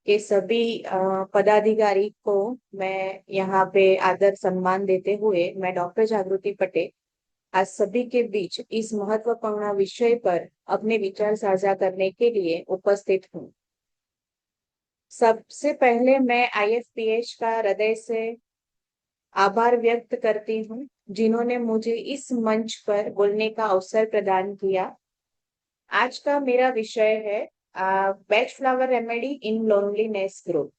के सभी पदाधिकारी को मैं यहाँ पे आदर सम्मान देते हुए मैं डॉक्टर जागृति पटेल आज सभी के बीच इस महत्वपूर्ण विषय पर अपने विचार साझा करने के लिए उपस्थित हूँ। सबसे पहले मैं आईएफपीएच का हृदय से आभार व्यक्त करती हूँ जिन्होंने मुझे इस मंच पर बोलने का अवसर प्रदान किया। आज का मेरा विषय है best flower remedy in loneliness group.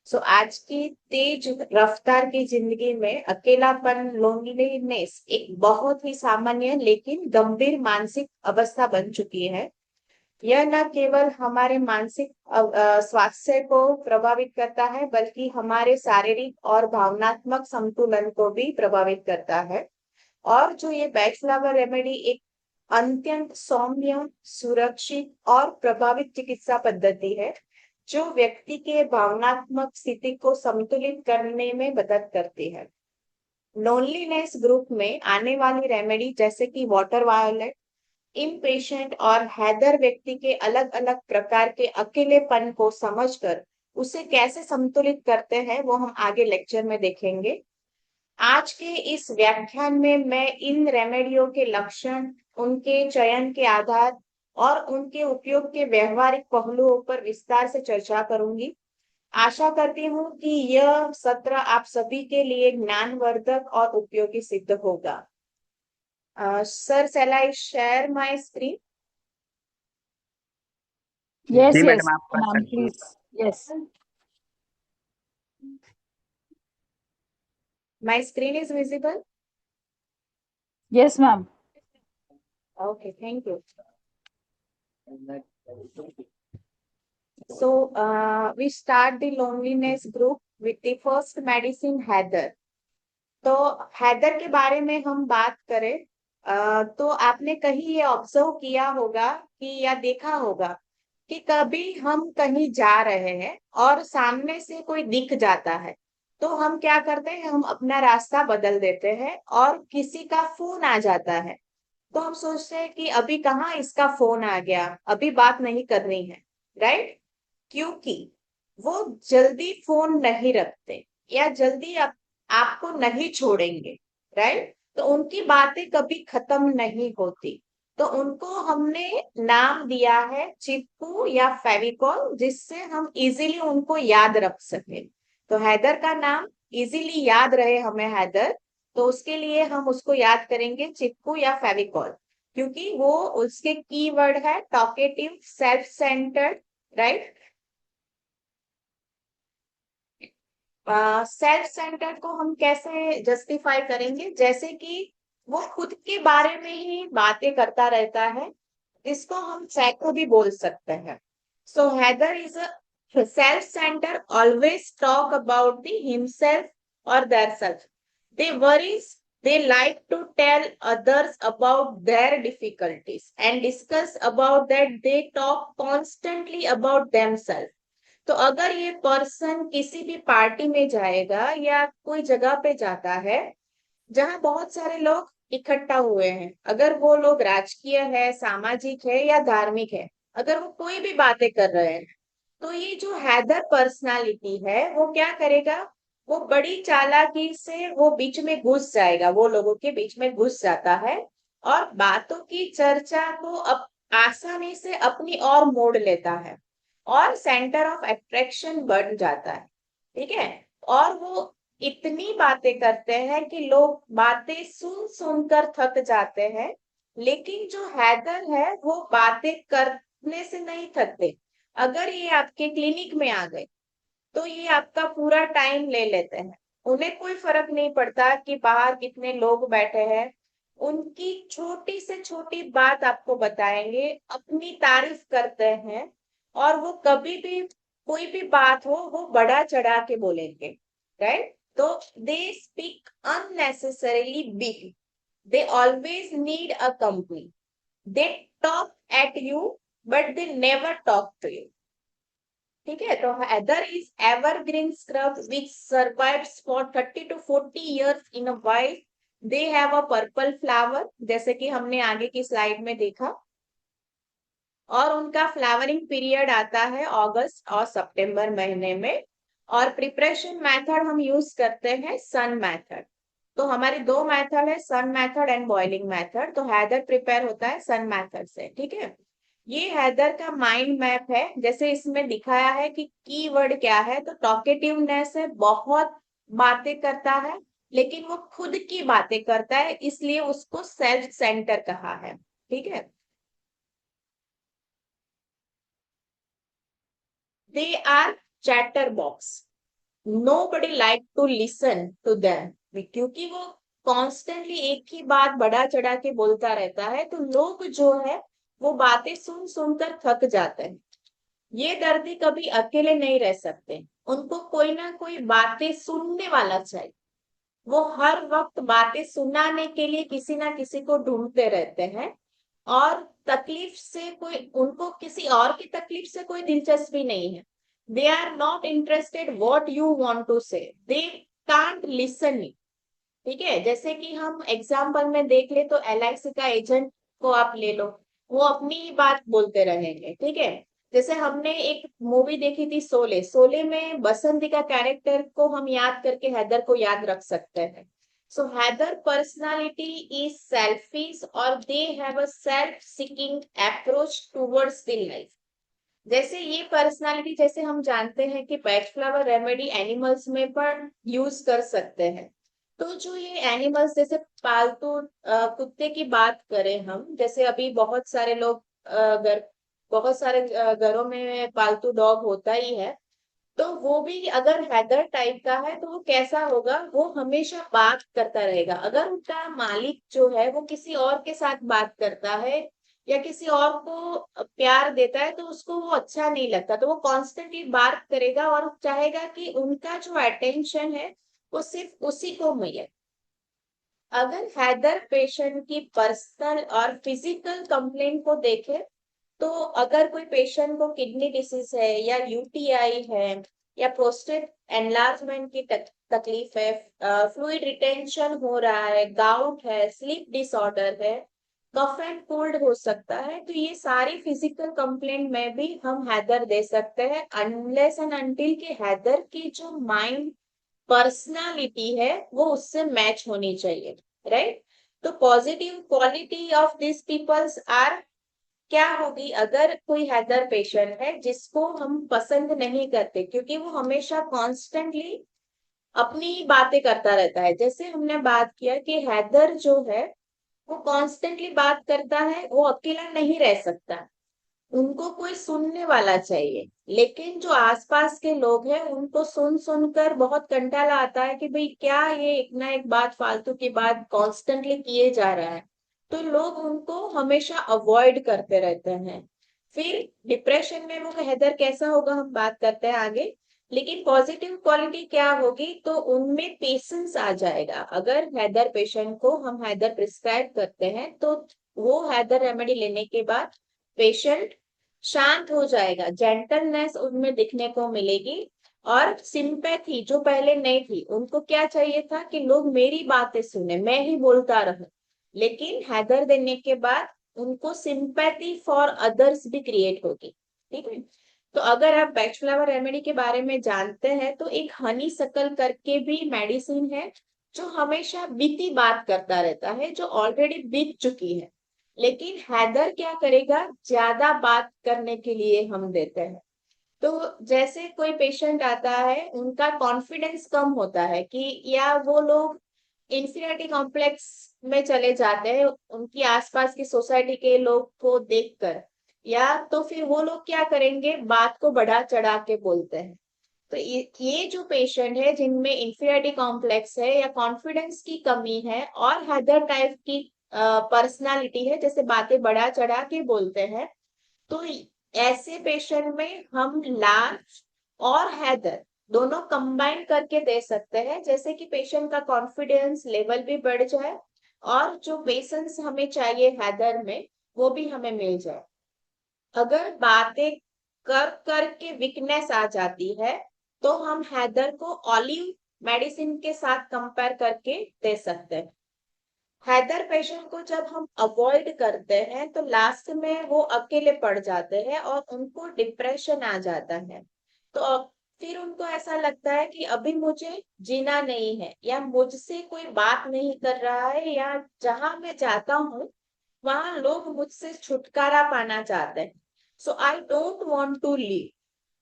So आज की तेज रफ्तार की जिंदगी में अकेलापन लोनलीनेस एक बहुत ही सामान्य लेकिन गंभीर मानसिक अवस्था बन चुकी है। यह न केवल हमारे मानसिक स्वास्थ्य को प्रभावित करता है बल्कि हमारे शारीरिक और भावनात्मक संतुलन को भी प्रभावित करता है। और जो ये बेस्ट फ्लावर रेमेडी एक अत्यंत सौम्य, सुरक्षित और प्रभावित चिकित्सा पद्धति है जो व्यक्ति के भावनात्मक स्थिति को संतुलित करने में मदद करती है। लोनलीनेस ग्रुप में आने वाली रेमेडी जैसे कि वाटर वायोलेट, इम्पेशेंट और हैदर व्यक्ति के अलग अलग प्रकार के अकेलेपन को समझकर उसे कैसे संतुलित करते हैं वो हम आगे लेक्चर में देखेंगे। आज के इस व्याख्यान में मैं इन रेमेडियो के लक्षण, उनके चयन के आधार और उनके उपयोग के व्यवहारिक पहलुओं पर विस्तार से चर्चा करूंगी। आशा करती हूँ कि यह सत्र आप सभी के लिए ज्ञानवर्धक और उपयोगी सिद्ध होगा। Sir, shall I share my screen? Yes, जी yes, मैडम, आप कर ma'am, सकती हैं। please. Yes. My screen is visible? Yes, ma'am. Okay, thank you. So, we start the loneliness group with the first medicine, Haider. तो हैदर के बारे में हम बात करें तो आपने कहीं ये ऑब्जर्व किया होगा कि या देखा होगा कि कभी हम कहीं जा रहे हैं और सामने से कोई दिख जाता है तो हम क्या करते हैं, हम अपना रास्ता बदल देते हैं और किसी का फोन आ जाता है तो हम सोचते हैं कि अभी कहाँ इसका फोन आ गया, अभी बात नहीं करनी है, राइट? क्योंकि वो जल्दी फोन नहीं रखते या जल्दी आपको नहीं छोड़ेंगे, राइट? तो उनकी बातें कभी खत्म नहीं होती। तो उनको हमने नाम दिया है चिपकू या फेविकॉल, जिससे हम इजीली उनको याद रख सके। तो हैदर का नाम इजीली याद रहे हमें हैदर, तो उसके लिए हम उसको याद करेंगे चिपकू या फेविकॉल, क्योंकि वो उसके कीवर्ड है talkative, self centred, right? Self centred को हम कैसे जस्टिफाई करेंगे, जैसे कि वो खुद के बारे में ही बातें करता रहता है, जिसको हम सैको भी बोल सकते हैं। So heather is a self centre, always talk about the himself और their self. They worries, they like to tell others about their difficulties and discuss about that, they talk constantly about themselves। तो अगर ये person किसी भी party में जाएगा या कोई जगह पे जाता है जहां बहुत सारे लोग इकट्ठा हुए हैं, अगर वो लोग राजकीय है, सामाजिक है या धार्मिक है, अगर वो कोई भी बातें कर रहे हैं तो ये जो हैदर पर्सनालिटी है वो क्या करेगा, वो बड़ी चालाकी से वो बीच में घुस जाएगा, वो लोगों के बीच में घुस जाता है और बातों की चर्चा को आसानी से अपनी ओर मोड़ लेता है और सेंटर ऑफ अट्रैक्शन बन जाता है, ठीक है? और वो इतनी बातें करते हैं कि लोग बातें सुन सुनकर थक जाते हैं, लेकिन जो हैदर है वो बातें करने से नहीं थकते। अगर ये आपके क्लिनिक में आ गए तो ये आपका पूरा टाइम ले लेते हैं, उन्हें कोई फर्क नहीं पड़ता कि बाहर कितने लोग बैठे हैं, उनकी छोटी से छोटी बात आपको बताएंगे, अपनी तारीफ करते हैं और वो कभी भी कोई भी बात हो वो बढ़ा चढ़ा के बोलेंगे, राइट? तो they speak unnecessarily big, they always need a company, they talk at you but they never talk to you, ठीक है? तो heather is evergreen scrub which survives for 30 to 40 years in a wild. They have a purple flower, जैसे कि हमने आगे की slide में देखा। और उनका फ्लावरिंग पीरियड आता है अगस्त और सितंबर महीने में। और प्रिपरेशन मेथड हम यूज करते हैं सन मेथड। तो हमारे दो मेथड है, सन मेथड एंड बॉइलिंग मेथड। तो हैदर प्रिपेयर होता है सन मेथड से, ठीक है। ये हैदर का माइंड मैप है। जैसे इसमें दिखाया है कि कीवर्ड क्या है, तो टॉकेटिवनेस है, बहुत बातें करता है लेकिन वो खुद की बातें करता है, इसलिए उसको सेल्फ सेंटर कहा है, ठीक है। They are chatterbox, nobody like to listen to them, क्योंकि वो कॉन्स्टेंटली एक ही बात बढ़ा चढ़ा के बोलता रहता है, तो लोग जो है वो बातें सुन सुनकर थक जाते हैं। ये दर्दी कभी अकेले नहीं रह सकते, उनको कोई ना कोई बातें सुनने वाला चाहिए। वो हर वक्त बातें सुनाने के लिए किसी ना किसी को ढूंढते रहते हैं। और तकलीफ से कोई, उनको किसी और की तकलीफ से कोई दिलचस्पी नहीं है। They are not interested what you want to say, they can't listen. ठीक है, जैसे कि हम एग्जाम्पल में देख ले तो LIC का एजेंट को आप ले लो, वो अपनी ही बात बोलते रहेंगे, ठीक है। जैसे हमने एक मूवी देखी थी शोले, शोले में बसंती का कैरेक्टर को हम याद करके हैदर को याद रख सकते हैं। So Haider personality is selfish और दे have a self seeking approach towards the life. जैसे ये पर्सनालिटी, जैसे हम जानते हैं कि पैच फ्लावर रेमेडी एनिमल्स में पर यूज कर सकते हैं। तो जो ये एनिमल्स, जैसे पालतू कुत्ते की बात करें हम, जैसे अभी बहुत सारे लोग घर, बहुत सारे घरों में पालतू डॉग होता ही है। तो वो भी अगर हैदर टाइप का है तो वो कैसा होगा, वो हमेशा बात करता रहेगा। अगर उनका मालिक जो है वो किसी और के साथ बात करता है या किसी और को प्यार देता है तो उसको वो अच्छा नहीं लगता, तो वो कॉन्स्टेंटली बात करेगा और चाहेगा कि उनका जो अटेंशन है वो सिर्फ उसी को मिले। अगर हैदर पेशेंट की पर्सनल और फिजिकल कंप्लेंट को देखे, तो अगर कोई पेशेंट को किडनी डिसीज है या UTI है या प्रोस्टेट एनलार्जमेंट की तकलीफ है, फ्लूइड रिटेंशन हो रहा है, गाउट है, स्लीप डिसऑर्डर है, कफ एंड कोल्ड हो सकता है, तो ये सारी फिजिकल कंप्लेंट में भी हम हैदर दे सकते हैं, अनलेस एंड अनटिल कि हैदर की जो माइंड पर्सनालिटी है वो उससे मैच होनी चाहिए, राइट। तो positive quality of this peoples are क्या होगी, अगर कोई हैदर पेशेंट है जिसको हम पसंद नहीं करते क्योंकि वो हमेशा कॉन्स्टेंटली अपनी ही बातें करता रहता है। जैसे हमने बात किया कि हैदर जो है वो कॉन्स्टेंटली बात करता है, वो अकेला नहीं रह सकता, उनको कोई सुनने वाला चाहिए। लेकिन जो आसपास के लोग हैं उनको सुन सुनकर बहुत कंटाला आता है कि भाई क्या ये एक ना एक बात फालतू की बात कॉन्स्टेंटली किए जा रहा है, तो लोग उनको हमेशा अवॉइड करते रहते हैं। फिर डिप्रेशन में वो हैदर कैसा होगा हम बात करते हैं आगे। लेकिन पॉजिटिव क्वालिटी क्या होगी, तो उनमें पेशेंस आ जाएगा। अगर हैदर पेशेंट को हम हैदर प्रिस्क्राइब करते हैं तो वो हैदर रेमेडी लेने के बाद पेशेंट शांत हो जाएगा, जेंटलनेस उनमें दिखने को मिलेगी। और सिंपैथी जो पहले नहीं थी, उनको क्या चाहिए था कि लोग मेरी बातें सुने, मैं ही बोलता रहूं। लेकिन हैदर देने के बाद उनको सिंपैथी फॉर अदर्स भी क्रिएट होगी, ठीक है। तो अगर आप बैच फ्लावर रेमेडी के बारे में जानते हैं तो एक हनी सकल करके भी मेडिसिन है जो हमेशा बीती बात करता रहता है, जो ऑलरेडी बीत चुकी है। लेकिन हैदर क्या करेगा, ज्यादा बात करने के लिए हम देते हैं। तो जैसे कोई पेशेंट आता है, उनका कॉन्फिडेंस कम होता है कि, या वो लोग इंफीरियरिटी कॉम्प्लेक्स में चले जाते हैं उनकी आसपास की सोसाइटी के लोग को देखकर, या तो फिर वो लोग क्या करेंगे, बात को बढ़ा चढ़ा के बोलते हैं। तो ये जो पेशेंट है जिनमें इंफीरियरिटी कॉम्प्लेक्स है या कॉन्फिडेंस की कमी है और हैदर टाइप की पर्सनालिटी है, जैसे बातें बढ़ा चढ़ा के बोलते हैं, तो ऐसे पेशेंट में हम लार्ज और हैदर दोनों कंबाइन करके दे सकते हैं, जैसे कि पेशेंट का कॉन्फिडेंस लेवल भी बढ़ जाए और जो पेशेंस हमें चाहिए हैदर में वो भी हमें मिल जाए। अगर बातें कर कर के वीकनेस आ जाती है तो हम हैदर को ऑलिव मेडिसिन के साथ कंपेयर करके दे सकते हैं। हैदर पेशेंट को जब हम अवॉइड करते हैं तो लास्ट में वो अकेले पड़ जाते हैं और उनको डिप्रेशन आ जाता है। तो फिर उनको ऐसा लगता है कि अभी मुझे जीना नहीं है, या मुझसे कोई बात नहीं कर रहा है, या जहां मैं जाता हूँ वहां लोग मुझसे छुटकारा पाना चाहते हैं। So I don't want to leave.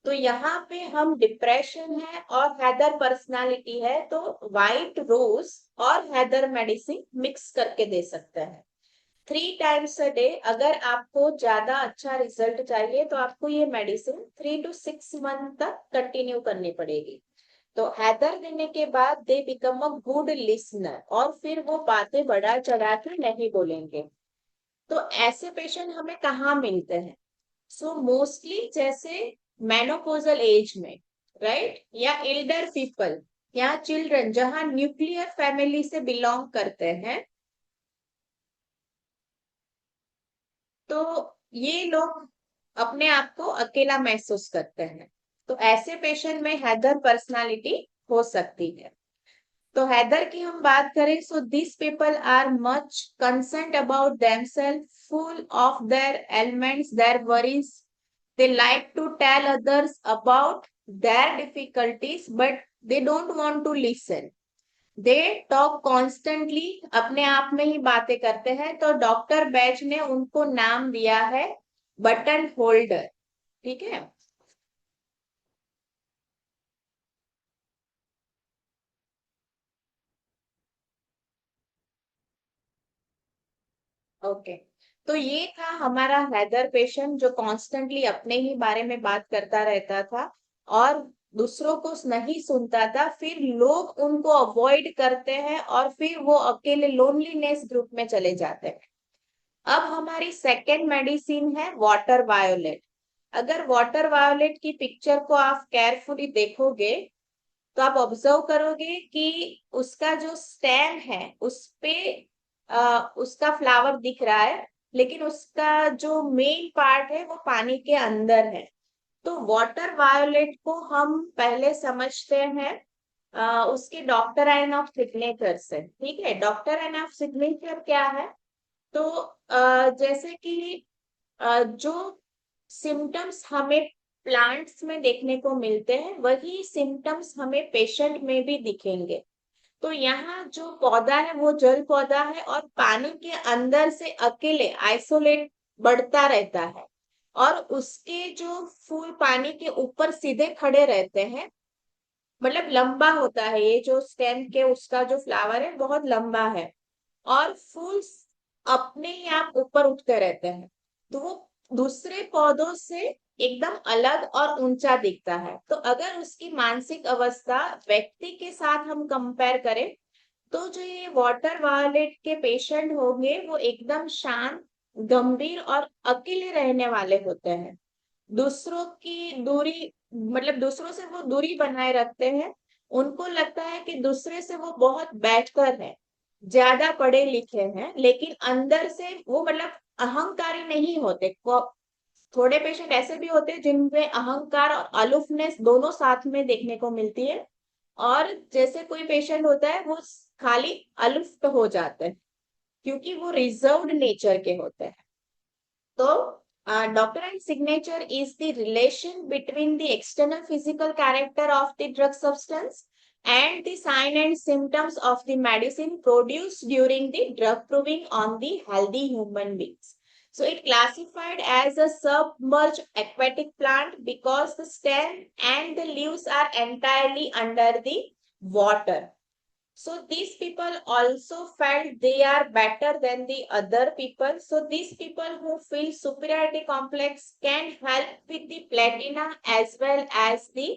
तो यहाँ पे हम डिप्रेशन है और हैदर पर्सनालिटी है, तो व्हाइट रोज और हैदर मेडिसिन मिक्स करके दे सकते हैं 3 टाइम्स अ डे। अगर आपको ज्यादा अच्छा रिजल्ट चाहिए तो आपको ये मेडिसिन 3 to 6 मंथ तक कंटिन्यू करनी पड़ेगी। तो हैदर देने के बाद they become a good listener, और फिर वो बातें बढ़ा चढ़ा के नहीं बोलेंगे। तो ऐसे पेशेंट हमें कहाँ मिलते हैं? सो मोस्टली जैसे मेनोपोजल एज में, राइट, या एल्डर पीपल या चिल्ड्रन जहां न्यूक्लियर फैमिली से बिलोंग करते हैं, तो ये लोग अपने आप को अकेला महसूस करते हैं। तो ऐसे पेशेंट में हैदर पर्सनालिटी हो सकती है। तो हैदर की हम बात करें, so this people are much concerned about themself, full of their elements, their worries. They like to tell others about their difficulties, but they don't want to listen. They talk constantly, अपने आप में ही बातें करते हैं। तो doctor batch ने उनको नाम दिया है बटन होल्डर। ठीक है। ओके। तो ये था हमारा हैदर पेशेंट जो कॉन्स्टेंटली अपने ही बारे में बात करता रहता था और दूसरों को नहीं सुनता था। फिर लोग उनको अवॉइड करते हैं और फिर वो अकेले लोनलीनेस ग्रुप में चले जाते हैं। अब हमारी सेकेंड मेडिसिन है वाटर वायोलेट। अगर वाटर वायोलेट की पिक्चर को आप केयरफुली देखोगे तो आप ऑब्जर्व करोगे कि उसका जो स्टेम है उस पे उसका फ्लावर दिख रहा है, लेकिन उसका जो मेन पार्ट है वो पानी के अंदर है। तो वाटर वायोलेट को हम पहले समझते हैं उसके डॉक्टर एंड ऑफ सिग्नेचर से। ठीक है, डॉक्टर एंड ऑफ सिग्नेचर क्या है? तो जैसे कि जो सिम्टम्स हमें प्लांट्स में देखने को मिलते हैं वही सिम्टम्स हमें पेशेंट में भी दिखेंगे। तो यहाँ जो पौधा है वो जल पौधा है और पानी के अंदर से अकेले आइसोलेट बढ़ता रहता है, और उसके जो फूल पानी के ऊपर सीधे खड़े रहते हैं, मतलब लंबा होता है। ये जो स्टेम के उसका जो फ्लावर है बहुत लंबा है, और फूल अपने ही आप ऊपर उठते रहते हैं। तो वो दूसरे पौधों से एकदम अलग और ऊंचा दिखता है। तो अगर उसकी मानसिक अवस्था व्यक्ति के साथ हम कंपेयर करें तो जो ये वाटर वायलेट के पेशेंट होंगे वो एकदम शांत, गंभीर और अकेले रहने वाले होते हैं। दूसरों की दूरी, मतलब दूसरों से वो दूरी बनाए रखते हैं। उनको लगता है कि दूसरे से वो बहुत बेहतर है, ज्यादा पढ़े लिखे हैं, लेकिन अंदर से वो मतलब अहंकारी नहीं होते। थोड़े पेशेंट ऐसे भी होते हैं जिनमें अहंकार और अलूफनेस दोनों साथ में देखने को मिलती है, और जैसे कोई पेशेंट होता है वो खाली अलुफ्त हो जाते हैं क्योंकि वो रिजर्व्ड नेचर के होते हैं। So, document signature is the relation between the external physical character of the drug substance and the sign and symptoms of the medicine produced during the drug proving on the healthy human beings. So, it classified as a submerged aquatic plant because the stem and the leaves are entirely under the water. So these people also felt they are better than the other people. So these people who feel superiority complex can help with the platina as well as the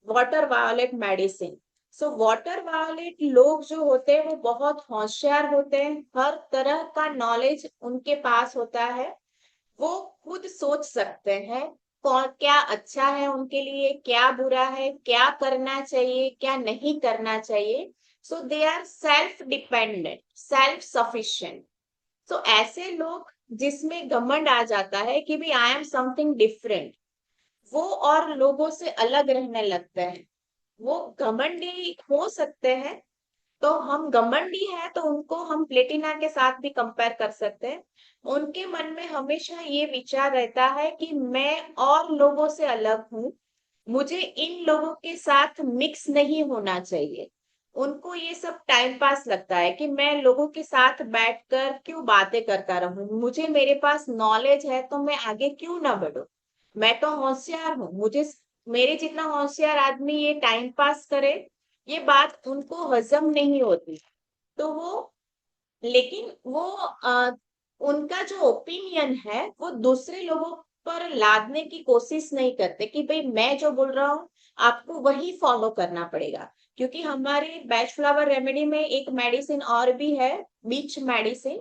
water violet medicine. So water violet लोग जो होते हैं वो बहुत होशियार होते हैं, हर तरह का नॉलेज उनके पास होता है। वो खुद सोच सकते हैं कौन क्या अच्छा है उनके लिए, क्या बुरा है, क्या करना चाहिए, क्या नहीं करना चाहिए। So they are self dependent, self sufficient. So ऐसे लोग जिसमें घमंड आ जाता है कि भी आई एम समथिंग डिफरेंट, वो और लोगों से अलग रहने लगते हैं। वो घमंडी हो सकते हैं तो हम घमंडी है तो उनको हम प्लेटिना के साथ भी कंपेयर कर सकते हैं। उनके मन में हमेशा ये विचार रहता है कि मैं और लोगों से अलग हूँ, मुझे इन लोगों के साथ मिक्स नहीं होना चाहिए। उनको ये सब टाइम पास लगता है कि मैं लोगों के साथ बैठकर क्यों बातें करता रहूं, मुझे मेरे पास नॉलेज है तो मैं आगे क्यों ना बढ़ूं। मैं तो होशियार हूँ, मुझे मेरे जितना होशियार आदमी ये टाइम पास करे, ये बात उनको हजम नहीं होती। तो वो लेकिन वो उनका जो ओपिनियन है वो दूसरे लोगों पर लादने की कोशिश नहीं करते कि भाई मैं जो बोल रहा हूँ आपको वही फॉलो करना पड़ेगा। क्योंकि हमारे बैच फ्लावर रेमेडी में एक मेडिसिन और भी है, बीच मेडिसिन।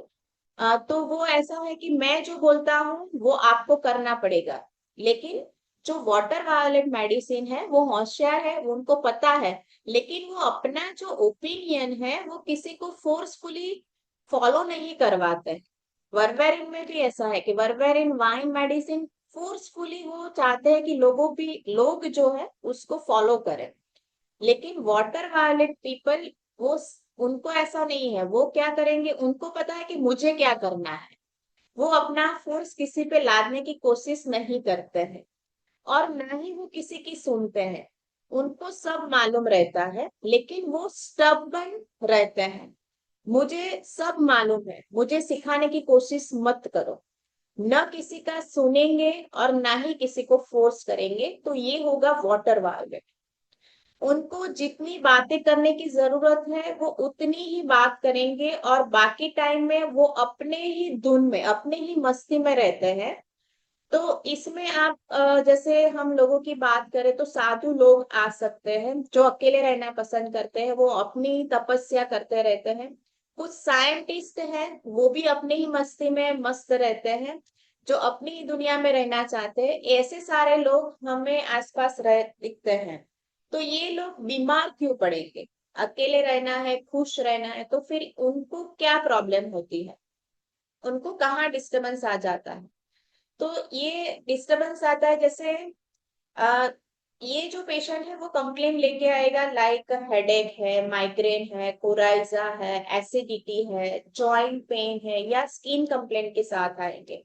तो वो ऐसा है कि मैं जो बोलता हूँ वो आपको करना पड़ेगा। लेकिन जो वाटर वायलेट मेडिसिन है वो होशियार है, वो उनको पता है, लेकिन वो अपना जो ओपिनियन है वो किसी को फोर्सफुली फॉलो नहीं करवाते। वर्बेरिन में भी ऐसा है कि वर्बेरिन वाइन मेडिसिन फोर्सफुली वो चाहते हैं कि लोग जो है उसको फॉलो करें। लेकिन वाटर वायलेट पीपल, वो उनको ऐसा नहीं है। वो क्या करेंगे, उनको पता है कि मुझे क्या करना है। वो अपना फोर्स किसी पे लादने की कोशिश नहीं करते हैं और न ही वो किसी की सुनते हैं। उनको सब मालूम रहता है लेकिन वो स्टबर्न रहते हैं। मुझे सब मालूम है, मुझे सिखाने की कोशिश मत करो। न किसी का सुनेंगे और ना ही किसी को फोर्स करेंगे, तो ये होगा वाटर वायलेट। उनको जितनी बातें करने की जरूरत है वो उतनी ही बात करेंगे और बाकी टाइम में वो अपने ही धुन में, अपने ही मस्ती में रहते हैं। तो इसमें आप जैसे हम लोगों की बात करें तो साधु लोग आ सकते हैं जो अकेले रहना पसंद करते हैं, वो अपनी तपस्या करते रहते हैं। कुछ साइंटिस्ट हैं वो भी अपनी ही मस्ती में मस्त रहते हैं, जो अपनी ही दुनिया में रहना चाहते हैं। ऐसे सारे लोग हमें आसपास रह दिखते हैं। तो ये लोग बीमार क्यों पड़ेंगे, अकेले रहना है, खुश रहना है, तो फिर उनको क्या प्रॉब्लम होती है, उनको कहाँ डिस्टरबेंस आ जाता है। तो ये डिस्टरबेंस आता है जैसे आ, ये जो पेशेंट है वो कंप्लेन लेके आएगा लाइक हेडेक है, माइग्रेन है, कोराइजा है, एसिडिटी है, जॉइंट पेन है, या स्किन कंप्लेंट के साथ आएंगे।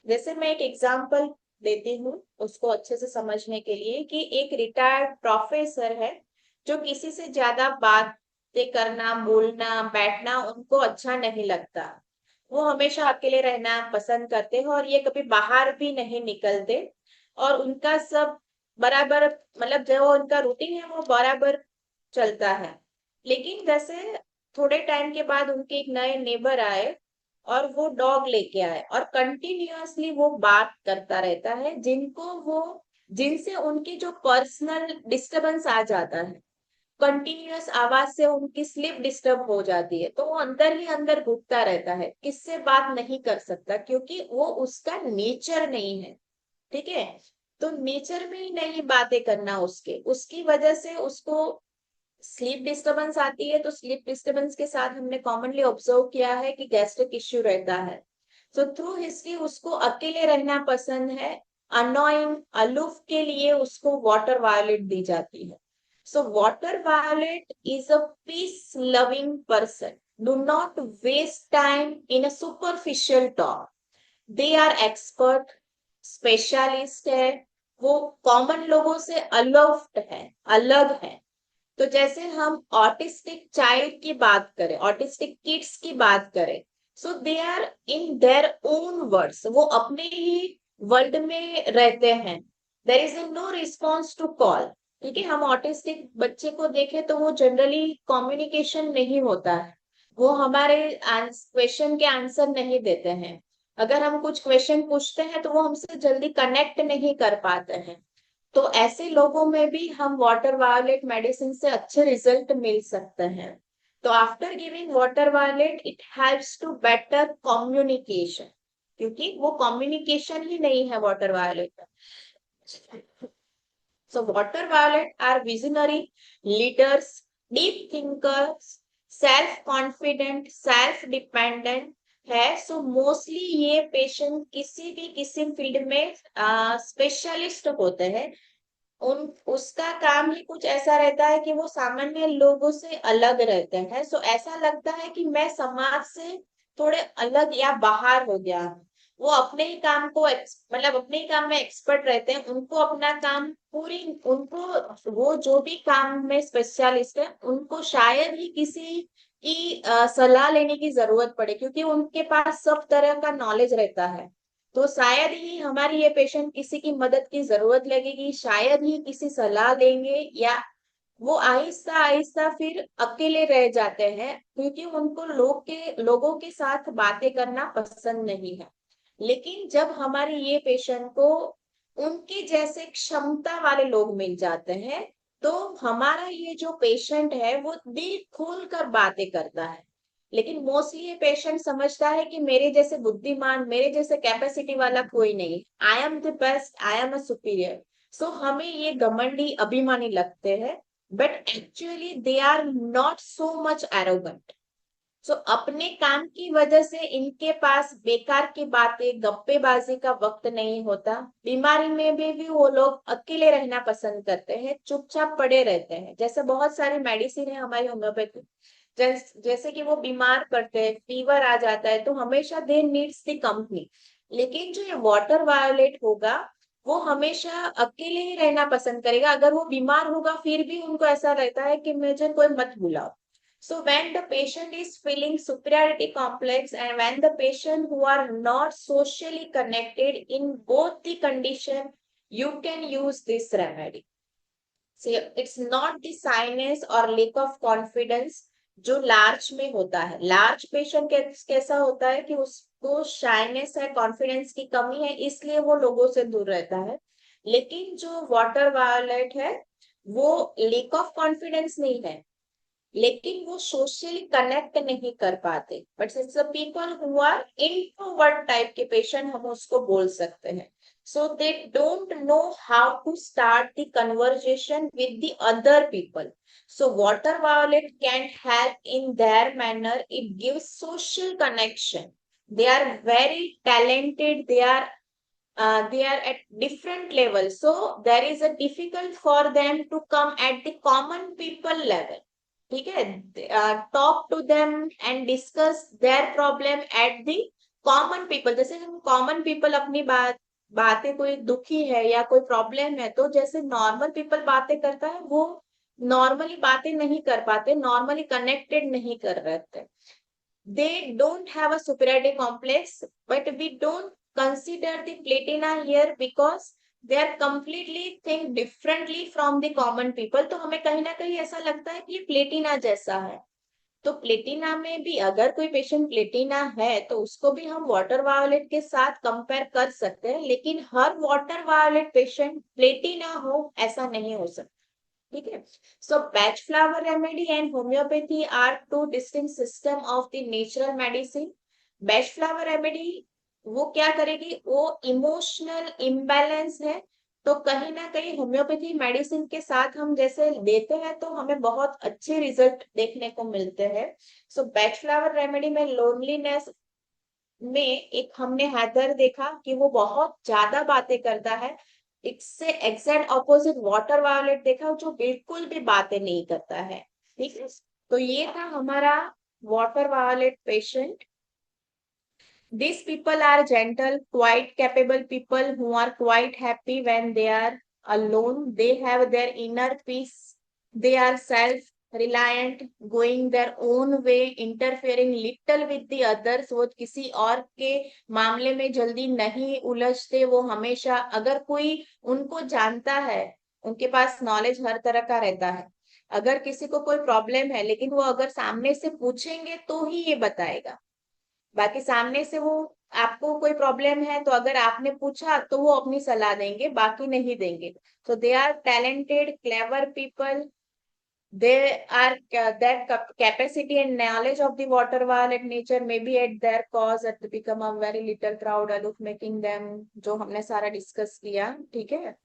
जैसे मैं एक एग्जांपल देती हूँ उसको अच्छे से समझने के लिए, कि एक रिटायर्ड प्रोफेसर है जो किसी से ज्यादा बातें करना, बोलना, बैठना उनको अच्छा नहीं लगता। वो हमेशा अकेले रहना पसंद करते हैं और ये कभी बाहर भी नहीं निकलते। और उनका सब बराबर, मतलब जो उनका रूटीन है वो बराबर चलता है। लेकिन जैसे थोड़े टाइम के बाद उनके एक नए नेबर आए और वो डॉग लेके आए और कंटिन्यूअसली वो बात करता रहता है, जिनसे उनकी जो पर्सनल डिस्टरबेंस आ जाता है। कंटिन्यूअस आवाज से उनकी स्लीप डिस्टर्ब हो जाती है, तो वो अंदर ही अंदर घुटता रहता है, किससे बात नहीं कर सकता क्योंकि वो उसका नेचर नहीं है। ठीक है, तो नेचर में ही नहीं बातें करना उसके, उसकी वजह से उसको स्लीप डिस्टरबेंस आती है। तो स्लीप डिस्टरबेंस के साथ हमने कॉमनली ऑब्जर्व किया है कि गैस्ट्रिक इश्यू रहता है। सो थ्रू हिस्ट्री उसको अकेले रहना पसंद है, अनोइंग, अलूफ के लिए उसको वाटर वायलेट दी जाती है। So water violet is a peace loving person, do not waste time in a superficial talk. They are expert, specialist है, वो कॉमन लोगों से अलग है, अलग है। तो जैसे हम ऑटिस्टिक चाइल्ड की बात करें, ऑटिस्टिक किड्स की बात करें, so they are in their own words, वो अपने ही वर्ल्ड में रहते हैं। There is no response to call. क्योंकि हम ऑटिस्टिक बच्चे को देखें तो वो जनरली कम्युनिकेशन नहीं होता है, वो हमारे क्वेश्चन के आंसर नहीं देते हैं। अगर हम कुछ क्वेश्चन पूछते हैं तो वो हमसे जल्दी कनेक्ट नहीं कर पाते हैं। तो ऐसे लोगों में भी हम वाटर वायलेट मेडिसिन से अच्छे रिजल्ट मिल सकते हैं। तो after giving water violet it helps to better communication, क्योंकि वो कम्युनिकेशन ही नहीं है water violet. So water violet are visionary leaders, deep thinkers, self-confident, self-dependent है। सो मोस्टली ये पेशेंट किसी भी किसी फील्ड में स्पेशलिस्ट होते हैं। उन उसका काम ही कुछ ऐसा रहता है कि वो सामान्य लोगों से अलग रहते हैं। सो ऐसा लगता है कि मैं समाज से थोड़े अलग या बाहर हो गया। वो अपने ही काम को मतलब अपने ही काम में एक्सपर्ट रहते हैं। उनको अपना काम पूरी उनको वो जो भी काम में स्पेशलिस्ट है, उनको शायद ही किसी की सलाह लेने की जरूरत पड़े, क्योंकि उनके पास सब तरह का नॉलेज रहता है। तो शायद ही हमारी ये पेशेंट किसी की मदद की जरूरत लगेगी, शायद ही किसी सलाह लेंगे, या वो आहिस्ता आहिस्ता फिर अकेले रह जाते हैं, क्योंकि उनको लोगों के साथ बातें करना पसंद नहीं है। लेकिन जब हमारे ये पेशेंट को उनकी जैसे क्षमता वाले लोग मिल जाते हैं, तो हमारा ये जो पेशेंट है वो दिल खोल कर बातें करता है। लेकिन मोस्टली ये पेशेंट समझता है कि मेरे जैसे बुद्धिमान, मेरे जैसे कैपेसिटी वाला कोई नहीं, I am the best, I am a superior. So हमें ये घमंडी अभिमानी लगते हैं, but actually they are not so much arrogant. So अपने काम की वजह से इनके पास बेकार की बातें, गप्पेबाजी का वक्त नहीं होता। बीमारी में भी वो लोग अकेले रहना पसंद करते हैं, चुपचाप पड़े रहते हैं। जैसे बहुत सारी मेडिसिन है हमारी होम्योपैथी, जैसे कि वो बीमार पड़ते हैं, फीवर आ जाता है, तो हमेशा दे नीड्स द कंपनी। लेकिन जो ये वाटर वायोलेट होगा, वो हमेशा अकेले ही रहना पसंद करेगा। अगर वो बीमार होगा फिर भी उनको ऐसा रहता है कि मुझे कोई मत बुलाओ। So when the patient is feeling superiority complex, and when the patient who are not socially connected in both the condition, you can use this remedy. See, it's not the shyness or lack of confidence जो large में होता है। Large patient कैसा होता है कि उसको shyness है, कॉन्फिडेंस की कमी है, इसलिए वो लोगों से दूर रहता है। लेकिन जो वाटर वायलेट है, वो लेक ऑफ कॉन्फिडेंस नहीं है, लेकिन वो सोशली कनेक्ट नहीं कर पाते। But it's the people who are introvert type के पेशेंट, हम उसको बोल सकते हैं। So they don't know how to start the conversation with the other people. So water violet can help in their manner, it gives social connection. They are very talented, they are at different levels, so there is a difficult for them to come at the common people level। ठीक है, talk to them and discuss their problem at the common people. जैसे हम common people अपनी बातें, कोई दुखी है या कोई प्रॉब्लम है, तो जैसे नॉर्मल पीपल बातें करता है, वो नॉर्मली बातें नहीं कर पाते, नॉर्मली कनेक्टेड नहीं कर रहते। They don't have a superiority complex, but we don't consider the platina here because they are completely think differently from the common people। तो हमें कहीं ना कहीं ऐसा लगता है कि ये प्लेटिना जैसा है। तो प्लेटिना में भी अगर कोई पेशेंट प्लेटिना है, तो उसको भी हम वाटर वायोलेट के साथ कंपेयर कर सकते हैं, लेकिन हर वाटर वायोलेट पेशेंट प्लेटिना हो ऐसा नहीं हो सकता। ठीक है। So Bach flower remedy and homeopathy are two distinct system of the natural medicine. Bach flower remedy वो क्या करेगी, वो इमोशनल इम्बैलेंस है, तो कहीं ना कहीं होम्योपैथी मेडिसिन के साथ हम जैसे देते हैं तो हमें बहुत अच्छे रिजल्ट देखने को मिलते हैं। सो बैच फ्लावर रेमेडी में लोनलीनेस में एक हमने हैदर देखा कि वो बहुत ज्यादा बातें करता है। इससे एग्जैक्ट ऑपोजिट वाटर वायोलेट देखा जो बिल्कुल भी बातें नहीं करता है। ठीक है, तो ये था हमारा water violet patient. These people are gentle, quite capable people who are quite happy when they are alone. They have their inner peace. They are self-reliant, going their own way, interfering little with the others। वो किसी और के मामले में जल्दी नहीं उलझते। वो हमेशा, अगर कोई उनको जानता है, उनके पास नॉलेज हर तरह का रहता है। अगर किसी को कोई प्रॉब्लम है, लेकिन वो अगर सामने से पूछेंगे तो ही ये बताएगा। बाकी सामने से वो, आपको कोई प्रॉब्लम है तो अगर आपने पूछा तो वो अपनी सलाह देंगे, बाकी नहीं देंगे। So they are talented, clever people. They are their capacity and knowledge of the water violet nature may be at their cause at become a very little proud aloof making them, जो हमने सारा discuss किया। ठीक है,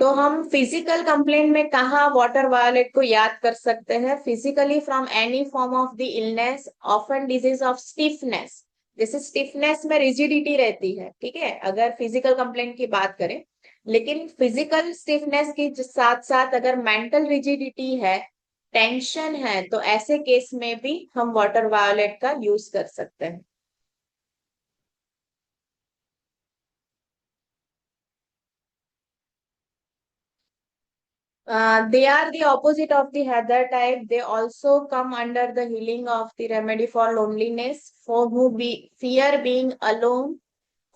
तो हम physical complaint में कहा वाटर वायोलेट को याद कर सकते हैं। Physically from any form of the illness, often disease of stiffness. जैसे स्टिफनेस में रिजिडिटी रहती है, ठीक है, अगर फिजिकल कंप्लेंट की बात करें, लेकिन फिजिकल स्टिफनेस के साथ साथ अगर मेंटल रिजिडिटी है, टेंशन है, तो ऐसे केस में भी हम वाटर वायोलेट का यूज कर सकते हैं। They are the opposite of the Heather type. They also come under the healing of the remedy for loneliness, for who be fear being alone,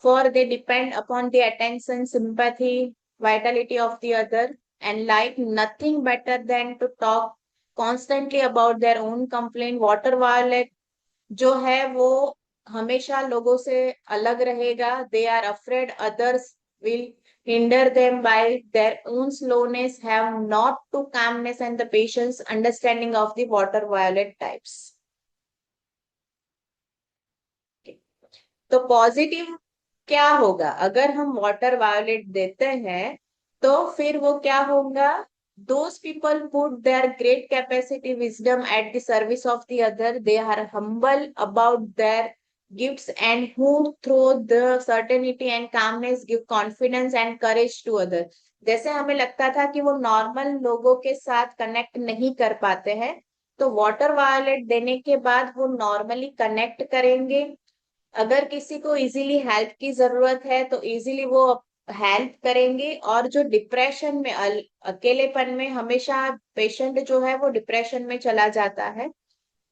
for they depend upon the attention, sympathy, vitality of the other, and like nothing better than to talk constantly about their own complaint. Water violet जो है वो हमेशा लोगों से अलग रहेगा। They are afraid others will hinder them by their own slowness, have not to calmness and the patience understanding of the water violet types। तो positive क्या होगा अगर हम वाटर वायोलेट देते हैं, तो फिर वो क्या होगा? Those people put their great capacity wisdom at the service of the other, they are humble about their gifts and who through the certainty and calmness give confidence and courage to other. जैसे हमें लगता था कि वो normal लोगों के साथ connect नहीं कर पाते हैं, तो वाटर वायोलेट देने के बाद वो नॉर्मली कनेक्ट करेंगे। अगर किसी को इजीली हेल्प की जरूरत है तो इजीली वो हेल्प करेंगे। और जो डिप्रेशन में अकेलेपन में हमेशा पेशेंट जो है वो डिप्रेशन में चला जाता है,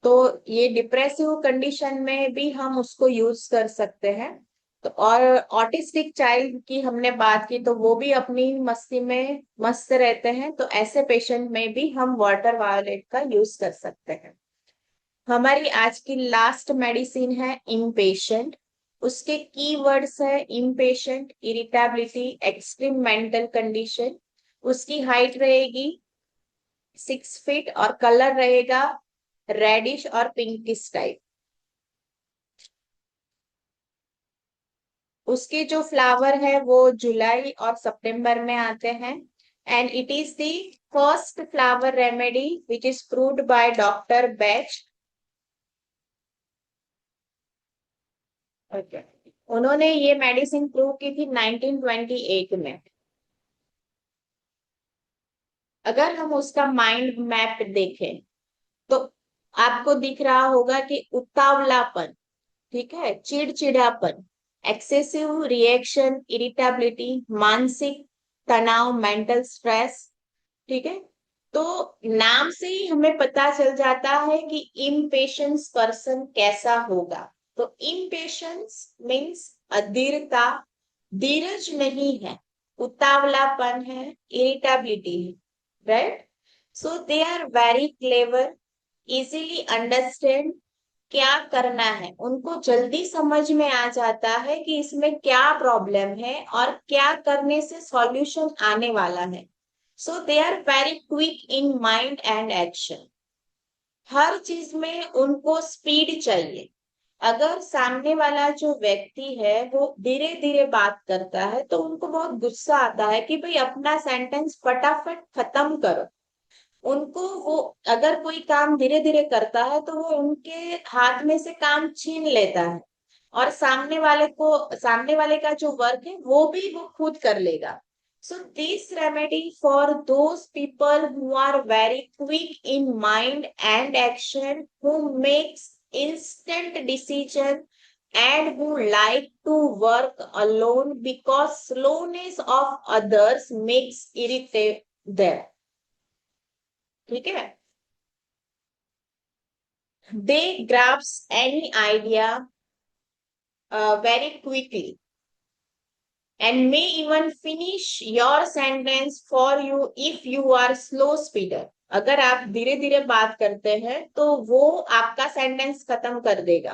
तो ये डिप्रेसिव कंडीशन में भी हम उसको यूज कर सकते हैं। तो और ऑटिस्टिक चाइल्ड की हमने बात की, तो वो भी अपनी मस्ती में मस्त रहते हैं, तो ऐसे पेशेंट में भी हम वाटर वायोलेट का यूज कर सकते हैं। हमारी आज की लास्ट मेडिसिन है इम्पेशेंट। उसके कीवर्ड्स है impatient, irritability, extreme mental condition. उसकी हाइट रहेगी 6 फीट और कलर रहेगा रेडिश और पिंकिश टाइप। उसके जो फ्लावर है वो जुलाई और सितंबर में आते हैं। And it is the first flower remedy which is proved by doctor बेच। ओके, उन्होंने ये मेडिसिन प्रूव की थी 1928 में। अगर हम उसका माइंड मैप देखें तो आपको दिख रहा होगा कि उतावलापन, ठीक है, चिड़चिड़ापन, एक्सेसिव रिएक्शन, इरिटेबिलिटी, मानसिक तनाव, मेंटल स्ट्रेस, ठीक है। तो नाम से ही हमें पता चल जाता है कि इम्पेशंस पर्सन कैसा होगा। तो इम्पेशंस मीन्स अधीरता, धीरज नहीं है, उतावलापन है, इरिटेबिलिटी है, right. So they are very clever, easily understand क्या करना है, उनको जल्दी समझ में आ जाता है कि इसमें क्या प्रॉब्लम है और क्या करने से सॉल्यूशन आने वाला है। So they are very quick in mind and action. हर चीज में उनको स्पीड चाहिए। अगर सामने वाला जो व्यक्ति है वो धीरे धीरे बात करता है तो उनको बहुत गुस्सा आता है कि भाई अपना सेंटेंस फटाफट खत्म करो। उनको वो अगर कोई काम धीरे धीरे करता है तो वो उनके हाथ में से काम छीन लेता है, और सामने वाले का जो वर्क है वो भी वो खुद कर लेगा। So this remedy for those people who are very quick in mind and action, who makes instant decision, and who like to work alone because slowness of others makes irritate them, ठीक है। They grasp any idea very quickly and may even finish your sentence for you if you are slow speeder। अगर आप धीरे धीरे बात करते हैं तो वो आपका सेंटेंस खत्म कर देगा।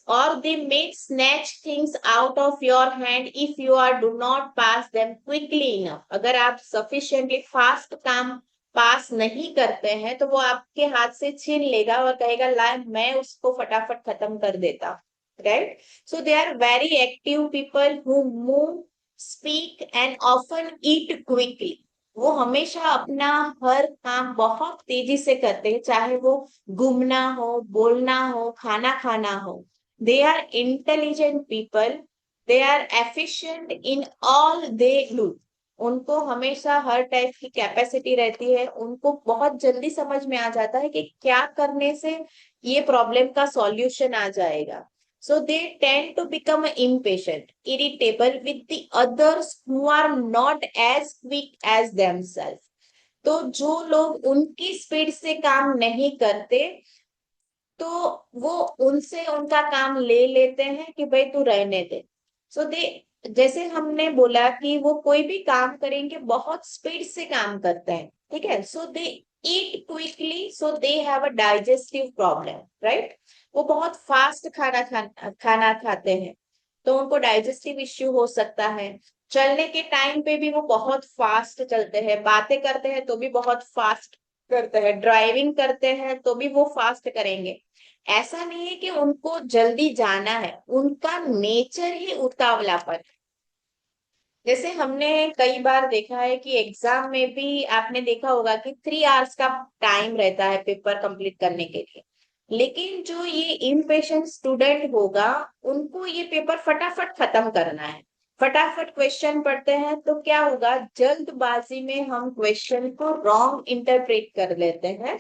और they may snatch things out of your hand if you are do not pass them quickly enough। अगर आप sufficiently fast काम पास नहीं करते हैं तो वो आपके हाथ से छीन लेगा और कहेगा ला मैं उसको फटाफट खत्म कर देता, right. So they are very active people who move, speak and often eat quickly. वो हमेशा अपना हर काम बहुत तेजी से करते हैं, चाहे वो घूमना हो, बोलना हो, खाना खाना हो। They are intelligent people. They are efficient in all they do. उनको हमेशा हर टाइप की कैपेसिटी रहती है, उनको बहुत जल्दी समझ में आ जाता है कि क्या करने से ये प्रॉब्लम का सॉल्यूशन आ जाएगा. So they tend to become impatient, irritable with the others who are not as quick as themselves. तो जो लोग उनकी स्पीड से काम नहीं करते, तो वो उनसे उनका काम ले लेते हैं कि भाई तू रहने दे. सो दे, जैसे हमने बोला कि वो कोई भी काम करेंगे बहुत स्पीड से काम करते हैं, ठीक है. So they eat quickly, so they have a digestive problem, right. वो बहुत फास्ट खाना खाते हैं, तो उनको डाइजेस्टिव इश्यू हो सकता है. चलने के टाइम पे भी वो बहुत फास्ट चलते हैं, बातें करते हैं तो भी बहुत फास्ट करते हैं, ड्राइविंग करते हैं तो भी वो फास्ट करेंगे. ऐसा नहीं है कि उनको जल्दी जाना है, उनका नेचर ही उतावलापन है. जैसे हमने कई बार देखा है कि एग्जाम में भी आपने देखा होगा कि 3 आवर्स का टाइम रहता है पेपर कंप्लीट करने के लिए. लेकिन जो ये इम्पेशेंट स्टूडेंट होगा, उनको ये पेपर फटाफट खत्म करना है, फटाफट क्वेश्चन पढ़ते हैं, तो क्या होगा, जल्दबाजी में हम क्वेश्चन को रॉन्ग इंटरप्रेट कर लेते हैं.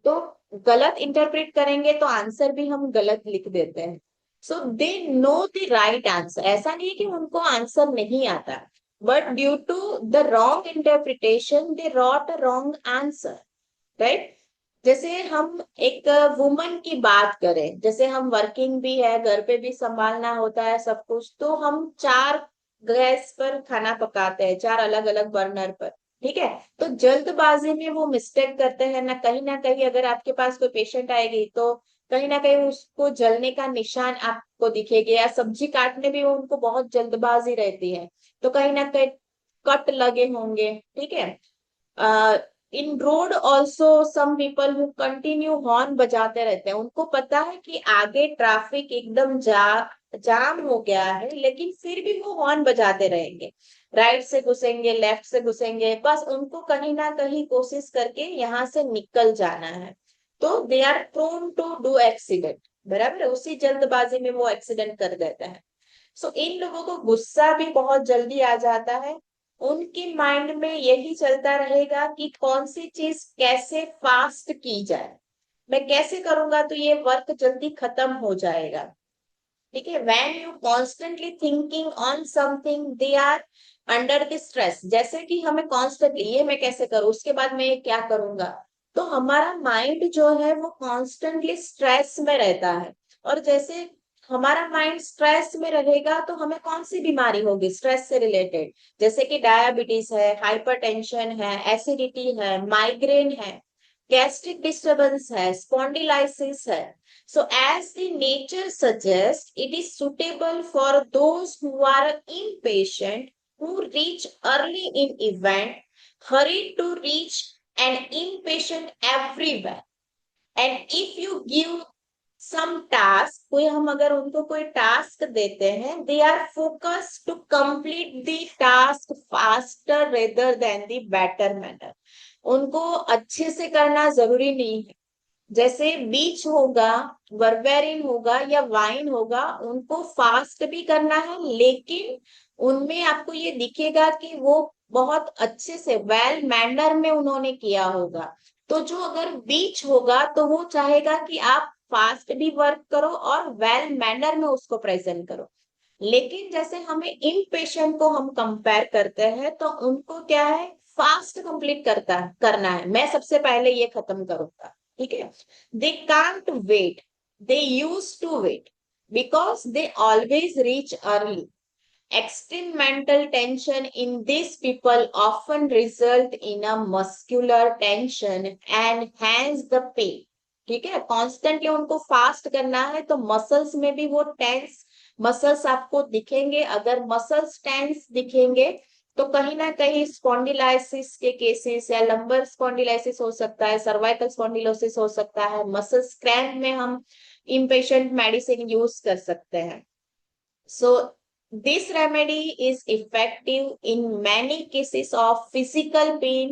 तो गलत इंटरप्रेट करेंगे तो आंसर भी हम गलत लिख देते हैं. So they know the right answer. ऐसा नहीं है कि उनको आंसर नहीं आता, but due to the wrong interpretation they wrote a wrong answer, right. जैसे हम एक वुमन की बात करें, जैसे हम वर्किंग भी है, घर पे भी संभालना होता है सब कुछ, तो हम 4 गैस पर खाना पकाते हैं, 4 अलग अलग बर्नर पर, ठीक है. तो जल्दबाजी में वो मिस्टेक करते हैं ना कहीं अगर आपके पास कोई पेशेंट आएगी तो कहीं ना कहीं उसको जलने का निशान आपको दिखेगा, या सब्जी काटने भी उनको बहुत जल्दबाजी रहती है, तो कहीं ना कहीं कट लगे होंगे, ठीक है. In road also some people who continue horn बजाते रहते हैं, उनको पता है कि आगे ट्रैफिक एकदम जाम हो गया है, लेकिन फिर भी वो हॉर्न बजाते रहेंगे, राइट से घुसेंगे, लेफ्ट से घुसेंगे, बस उनको कहीं ना कहीं कोशिश करके यहाँ से निकल जाना है. तो they are prone to do accident, बराबर है, उसी जल्दबाजी में वो एक्सीडेंट कर देता है. सो इन लोगों को गुस्सा भी बहुत जल्दी आ जाता है. उनके माइंड में यही चलता रहेगा कि कौन सी चीज कैसे फास्ट की जाए, मैं कैसे करूंगा तो ये वर्क जल्दी खत्म हो जाएगा, ठीक है. When you constantly thinking on something they are under the stress. जैसे कि हमें कॉन्स्टेंटली ये मैं कैसे करूं, उसके बाद मैं ये क्या करूंगा, तो हमारा माइंड जो है वो कॉन्स्टेंटली स्ट्रेस में रहता है. और जैसे हमारा माइंड स्ट्रेस में रहेगा तो हमें कौन सी बीमारी होगी स्ट्रेस से रिलेटेड, जैसे कि डायबिटीज है, हाइपरटेंशन है, एसिडिटी है, माइग्रेन है, गैस्ट्रिक डिस्टर्बेंस है, स्पॉन्डिलाइसिस है. So as the nature suggests, it is suitable for those who are impatient, who reach early in event, hurry to reach, and impatient everywhere. And if you give some task, कोई हम अगर उनको कोई task देते हैं, they are focused to complete the task faster rather than the better manner. उनको अच्छे से करना जरूरी नहीं है. जैसे बीच होगा, बर्बेरिन होगा या वाइन होगा, उनको फास्ट भी करना है, लेकिन उनमें आपको ये दिखेगा कि वो बहुत अच्छे से वेल मैनर में उन्होंने किया होगा. तो जो अगर बीच होगा तो वो चाहेगा कि आप फास्ट भी वर्क करो और वेल मैनर में उसको प्रेजेंट करो. लेकिन जैसे हमें इन पेशेंट को हम कंपेयर करते हैं तो उनको क्या है, फास्ट कंप्लीट करना है, मैं सबसे पहले ये खत्म करूंगा, ठीक है. They can't wait, they use to wait because they always reach early. Extreme mental tension in these people often result in a muscular tension and hence the pain. ठीक है, कॉन्स्टेंटली उनको फास्ट करना है तो मसल्स में भी वो tense muscles आपको दिखेंगे. अगर मसल्स टेंस दिखेंगे तो कहीं ना कहीं स्पॉन्डिलाइसिस के केसेस या लंबर स्पॉन्डिलाइसिस हो सकता है, सर्वाइकल स्पॉन्डिलोसिस हो सकता है, मसल्स क्रैम्प में हम इम्पेशेंट मेडिसिन यूज कर सकते हैं. So this remedy is effective in many cases of physical pain,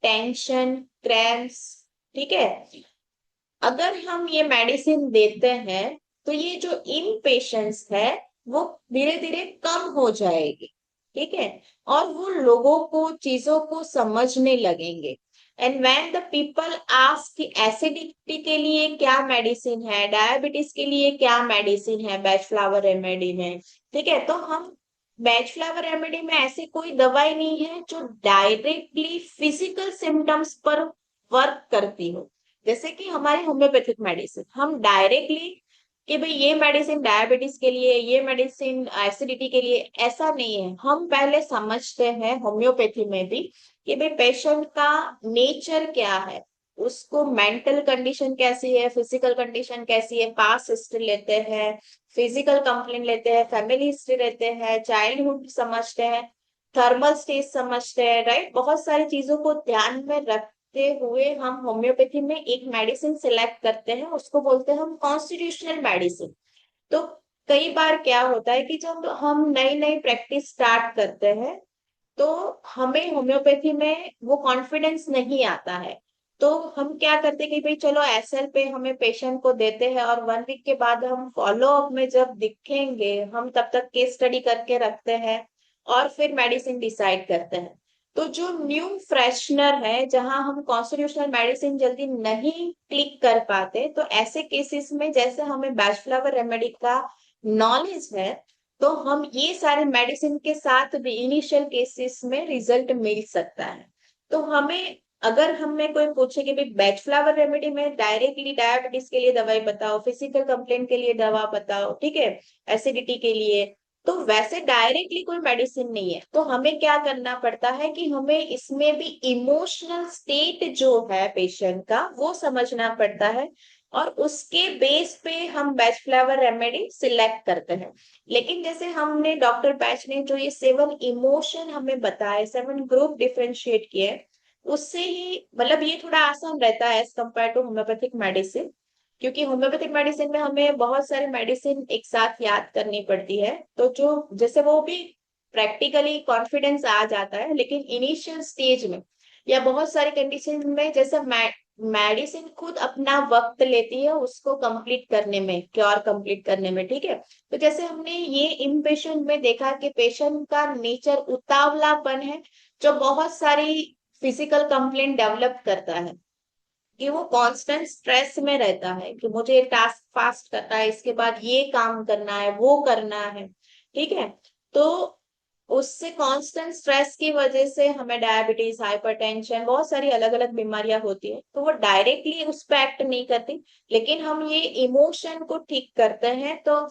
tension, cramps. ठीक है, अगर हम ये मेडिसिन देते हैं तो ये जो इम्पेशेंस है वो धीरे धीरे कम हो जाएगी. ठीक है, और वो लोगों को चीजों को समझने लगेंगे। And when the people ask कि एसिडिटी के लिए क्या मेडिसिन है, डायबिटीज के लिए क्या मेडिसिन है बैच फ्लावर रेमेडी में, ठीक है, तो हम बैच फ्लावर रेमेडी में ऐसी कोई दवाई नहीं है जो डायरेक्टली फिजिकल सिम्टम्स पर वर्क करती हो। जैसे कि हमारी होम्योपैथिक मेडिसिन, हम डायरेक्टली कि भाई ये मेडिसिन डायबिटीज के लिए, ये मेडिसिन एसिडिटी के लिए, ऐसा नहीं है। हम पहले समझते हैं होम्योपैथी में भी कि भाई पेशेंट का नेचर क्या है, उसको मेंटल कंडीशन कैसी है, फिजिकल कंडीशन कैसी है, पास्ट हिस्ट्री लेते हैं, फिजिकल कंप्लेंट लेते हैं, फैमिली हिस्ट्री लेते हैं, चाइल्डहुड समझते हैं, थर्मल स्टेज समझते हैं, राइट। बहुत सारी चीजों को ध्यान में रखते हुए हम होम्योपैथी में एक मेडिसिन सिलेक्ट करते हैं, उसको बोलते हैं हम कॉन्स्टिट्यूशनल मेडिसिन। तो कई बार क्या होता है कि जब हम नई नई प्रैक्टिस स्टार्ट करते हैं तो हमें होम्योपैथी में वो कॉन्फिडेंस नहीं आता है। तो हम क्या करते हैं कि भाई चलो एसएल पे हमें पेशेंट को देते हैं और 1 वीक के बाद हम फॉलो अप में जब दिखेंगे, हम तब तक केस स्टडी करके रखते हैं और फिर मेडिसिन डिसाइड करते हैं। तो जो न्यू फ्रेशनर है, जहां हम कॉन्स्टिट्यूशनल मेडिसिन जल्दी नहीं क्लिक कर पाते, तो ऐसे केसेस में जैसे हमें बैच फ्लावर रेमेडी का नॉलेज है, तो हम ये सारे मेडिसिन के साथ भी इनिशियल केसेस में रिजल्ट मिल सकता है। तो हमें, अगर हमें कोई पूछे कि भाई बैच फ्लावर रेमेडी में डायरेक्टली डायबिटीज के लिए दवाई बताओ, फिजिकल कंप्लेंट के लिए दवा बताओ, ठीक है, एसिडिटी के लिए, तो वैसे डायरेक्टली कोई मेडिसिन नहीं है। तो हमें क्या करना पड़ता है कि हमें इसमें भी इमोशनल स्टेट जो है पेशेंट का वो समझना पड़ता है, और उसके बेस पे हम बैच फ्लावर रेमेडी सिलेक्ट करते हैं। लेकिन जैसे हमने डॉक्टर पैच ने जो ये 7 इमोशन हमें बताए, 7 ग्रुप डिफरेंशिएट किए, उससे ही मतलब ये थोड़ा आसान रहता है as compare to homeopathic medicine. क्योंकि होम्योपैथिक मेडिसिन में हमें बहुत सारी मेडिसिन एक साथ याद करनी पड़ती है, तो जो जैसे वो भी प्रैक्टिकली कॉन्फिडेंस आ जाता है, लेकिन इनिशियल स्टेज में या बहुत सारी कंडीशन में जैसे मेडिसिन खुद अपना वक्त लेती है उसको कंप्लीट करने में, क्योर कंप्लीट करने में, ठीक है। तो जैसे हमने ये इन पेशेंट में देखा कि पेशेंट का नेचर उतावलापन है, जो बहुत सारी फिजिकल कंप्लेंट डेवलप करता है, कि वो कांस्टेंट स्ट्रेस में रहता है कि मुझे ये टास्क फास्ट करना है, इसके बाद ये काम करना है, वो करना है, ठीक है। तो उससे कांस्टेंट स्ट्रेस की वजह से हमें डायबिटीज, हाइपरटेंशन, बहुत सारी अलग अलग बीमारियां होती है। तो वो डायरेक्टली उस पर एक्ट नहीं करती, लेकिन हम ये इमोशन को ठीक करते हैं, तो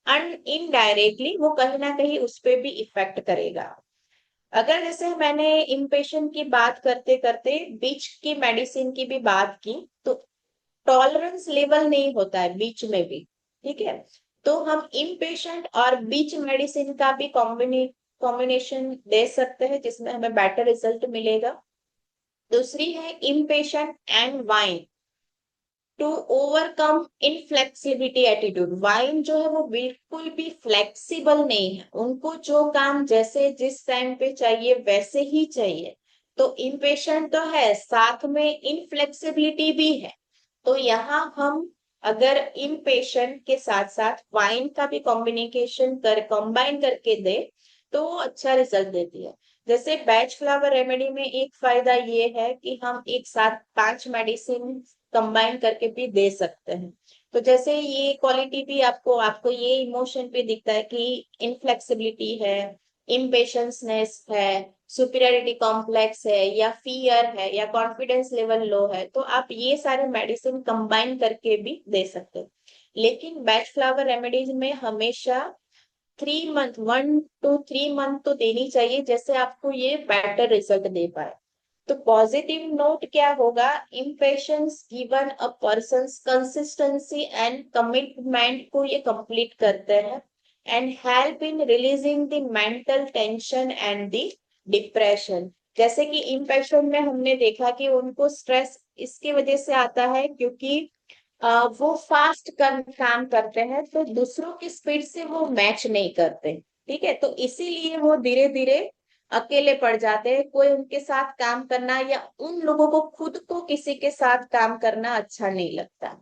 इनडायरेक्टली वो कहीं ना कहीं उस पर भी इफेक्ट करेगा। अगर जैसे मैंने इम्पेशेंट की बात करते करते बीच की मेडिसिन की भी बात की, तो टॉलरेंस लेवल नहीं होता है बीच में भी, ठीक है। तो हम इम्पेशेंट और बीच मेडिसिन का भी कॉम्बिनेशन दे सकते हैं, जिसमें हमें बेटर रिजल्ट मिलेगा। दूसरी है impatient and vine to overcome inflexibility attitude. Vine जो है वो बिल्कुल भी फ्लेक्सिबल नहीं है, उनको जो काम जैसे जिस टाइम पे चाहिए वैसे ही चाहिए। तो इम्पेशेंट तो है, साथ में इनफ्लेक्सिबिलिटी भी है। तो यहाँ हम अगर इम्पेशेंट के साथ साथ वाइन का भी कॉम्बिनेशन कर कंबाइन करके दे, तो वो अच्छा रिजल्ट देती है। जैसे बैच फ्लावर रेमेडी में एक फायदा ये है कि हम एक साथ 5 मेडिसिन कंबाइन करके भी दे सकते हैं। तो जैसे ये क्वालिटी भी आपको आपको ये इमोशन पे दिखता है कि इनफ्लेक्सिबिलिटी है, इम्पेशंसनेस है, सुपीरियरिटी कॉम्प्लेक्स है, या फियर है, या कॉन्फिडेंस लेवल लो है, तो आप ये सारे मेडिसिन कंबाइन करके भी दे सकते हैं। लेकिन बैच फ्लावर रेमेडीज में हमेशा 3 मंथ, 1 to 3 मंथ तो देनी चाहिए, जैसे आपको ये बेटर रिजल्ट दे पाए। तो पॉजिटिव नोट क्या होगा, impatience given a persons consistency and commitment को ये कंप्लीट करते हैं, and help in releasing the mental tension and the depression. जैसे कि इम्पेशन में हमने देखा कि उनको स्ट्रेस इसकी वजह से आता है क्योंकि वो फास्ट काम करते हैं, तो दूसरों की स्पीड से वो मैच नहीं करते, ठीक है। तो इसीलिए वो धीरे धीरे अकेले पड़ जाते हैं, कोई उनके साथ काम करना या उन लोगों को खुद को किसी के साथ काम करना अच्छा नहीं लगता।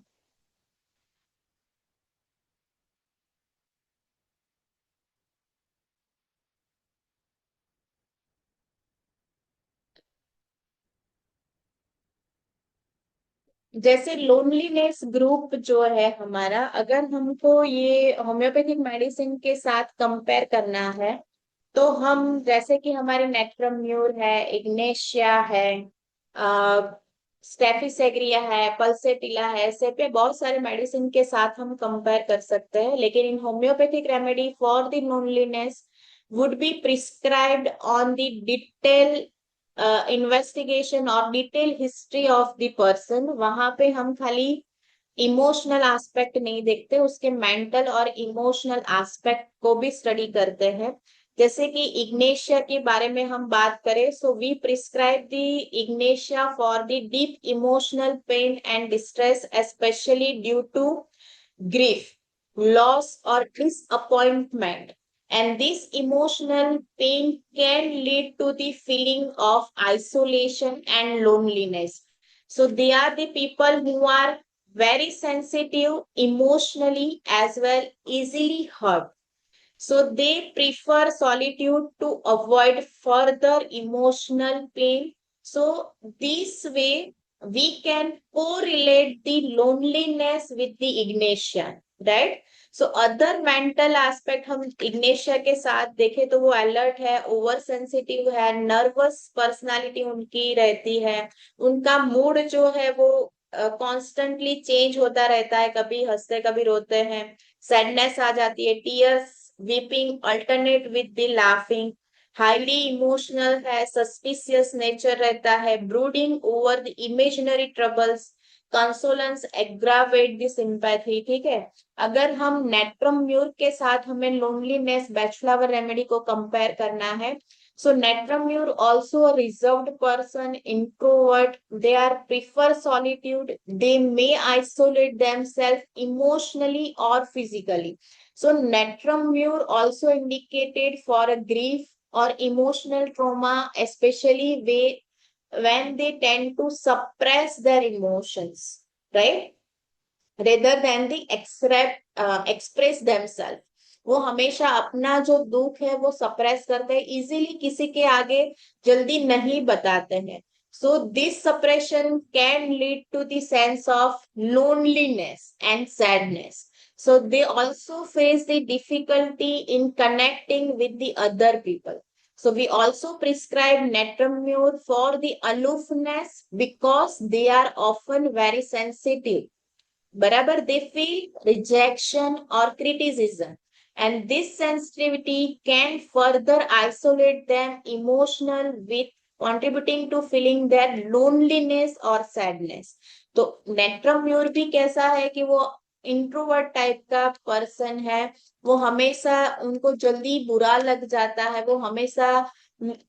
जैसे लोनलीनेस ग्रुप जो है हमारा, अगर हमको ये होम्योपैथिक मेडिसिन के साथ कंपेयर करना है, तो हम जैसे कि हमारे नेट्रम्यूर है, इग्नेशिया है, स्टेफिसेग्रिया है, पल्सेटिला है, ऐसे पे बहुत सारे मेडिसिन के साथ हम कंपेयर कर सकते हैं। लेकिन in homeopathic remedy for the loneliness would be prescribed on the detail investigation और detail history of the person. वहां पे हम खाली इमोशनल एस्पेक्ट नहीं देखते, उसके मेंटल और इमोशनल एस्पेक्ट को भी स्टडी करते हैं। जैसे कि इग्नेशिया के बारे में हम बात करें, so we prescribe the ignatia for the deep emotional pain and distress, specially due to grief, loss, or disappointment. And this emotional pain can lead to the feeling of isolation and loneliness. So they are the people who are very sensitive emotionally as well, easily hurt. So they prefer solitude to avoid further emotional pain. So this way we can correlate the loneliness with the ignition, right? So other mental aspect हम Ignatia के साथ देखें तो वो alert है, over sensitive है, nervous personality उनकी रहती है, उनका मूड जो है वो कॉन्स्टेंटली चेंज होता रहता है, कभी हंसते कभी रोते हैं, सैडनेस आ जाती है, tears weeping alternate with the laughing, highly emotional है, suspicious nature रहता है, brooding over the imaginary troubles, consolence aggravate the sympathy। ठीक है, अगर हम नेट्रम्यूर के साथ हमें लोनलीनेस बैचलर रेमेडी को कंपेयर करना है, so natrum mur also a reserved person, introvert, they are prefer solitude, they may isolate themselves emotionally or physically। So Natrum-Muir also indicated for a grief or emotional trauma, especially when they tend to suppress their emotions, right? Rather than the express themselves. वो हमेशा अपना जो दुख है वो suppress करते हैं, easily किसी के आगे जल्दी नहीं बताते हैं। So this suppression can lead to the sense of loneliness and sadness. So they also face the difficulty in connecting with the other people. So we also prescribe Natramur for the aloofness because they are often very sensitive. बराबर, they feel rejection or criticism, and this sensitivity can further isolate them emotional with contributing to feeling their loneliness or sadness। तो natrum mur भी कैसा है कि वो introvert type का person है, वो हमेशा उनको जल्दी बुरा लग जाता है, वो हमेशा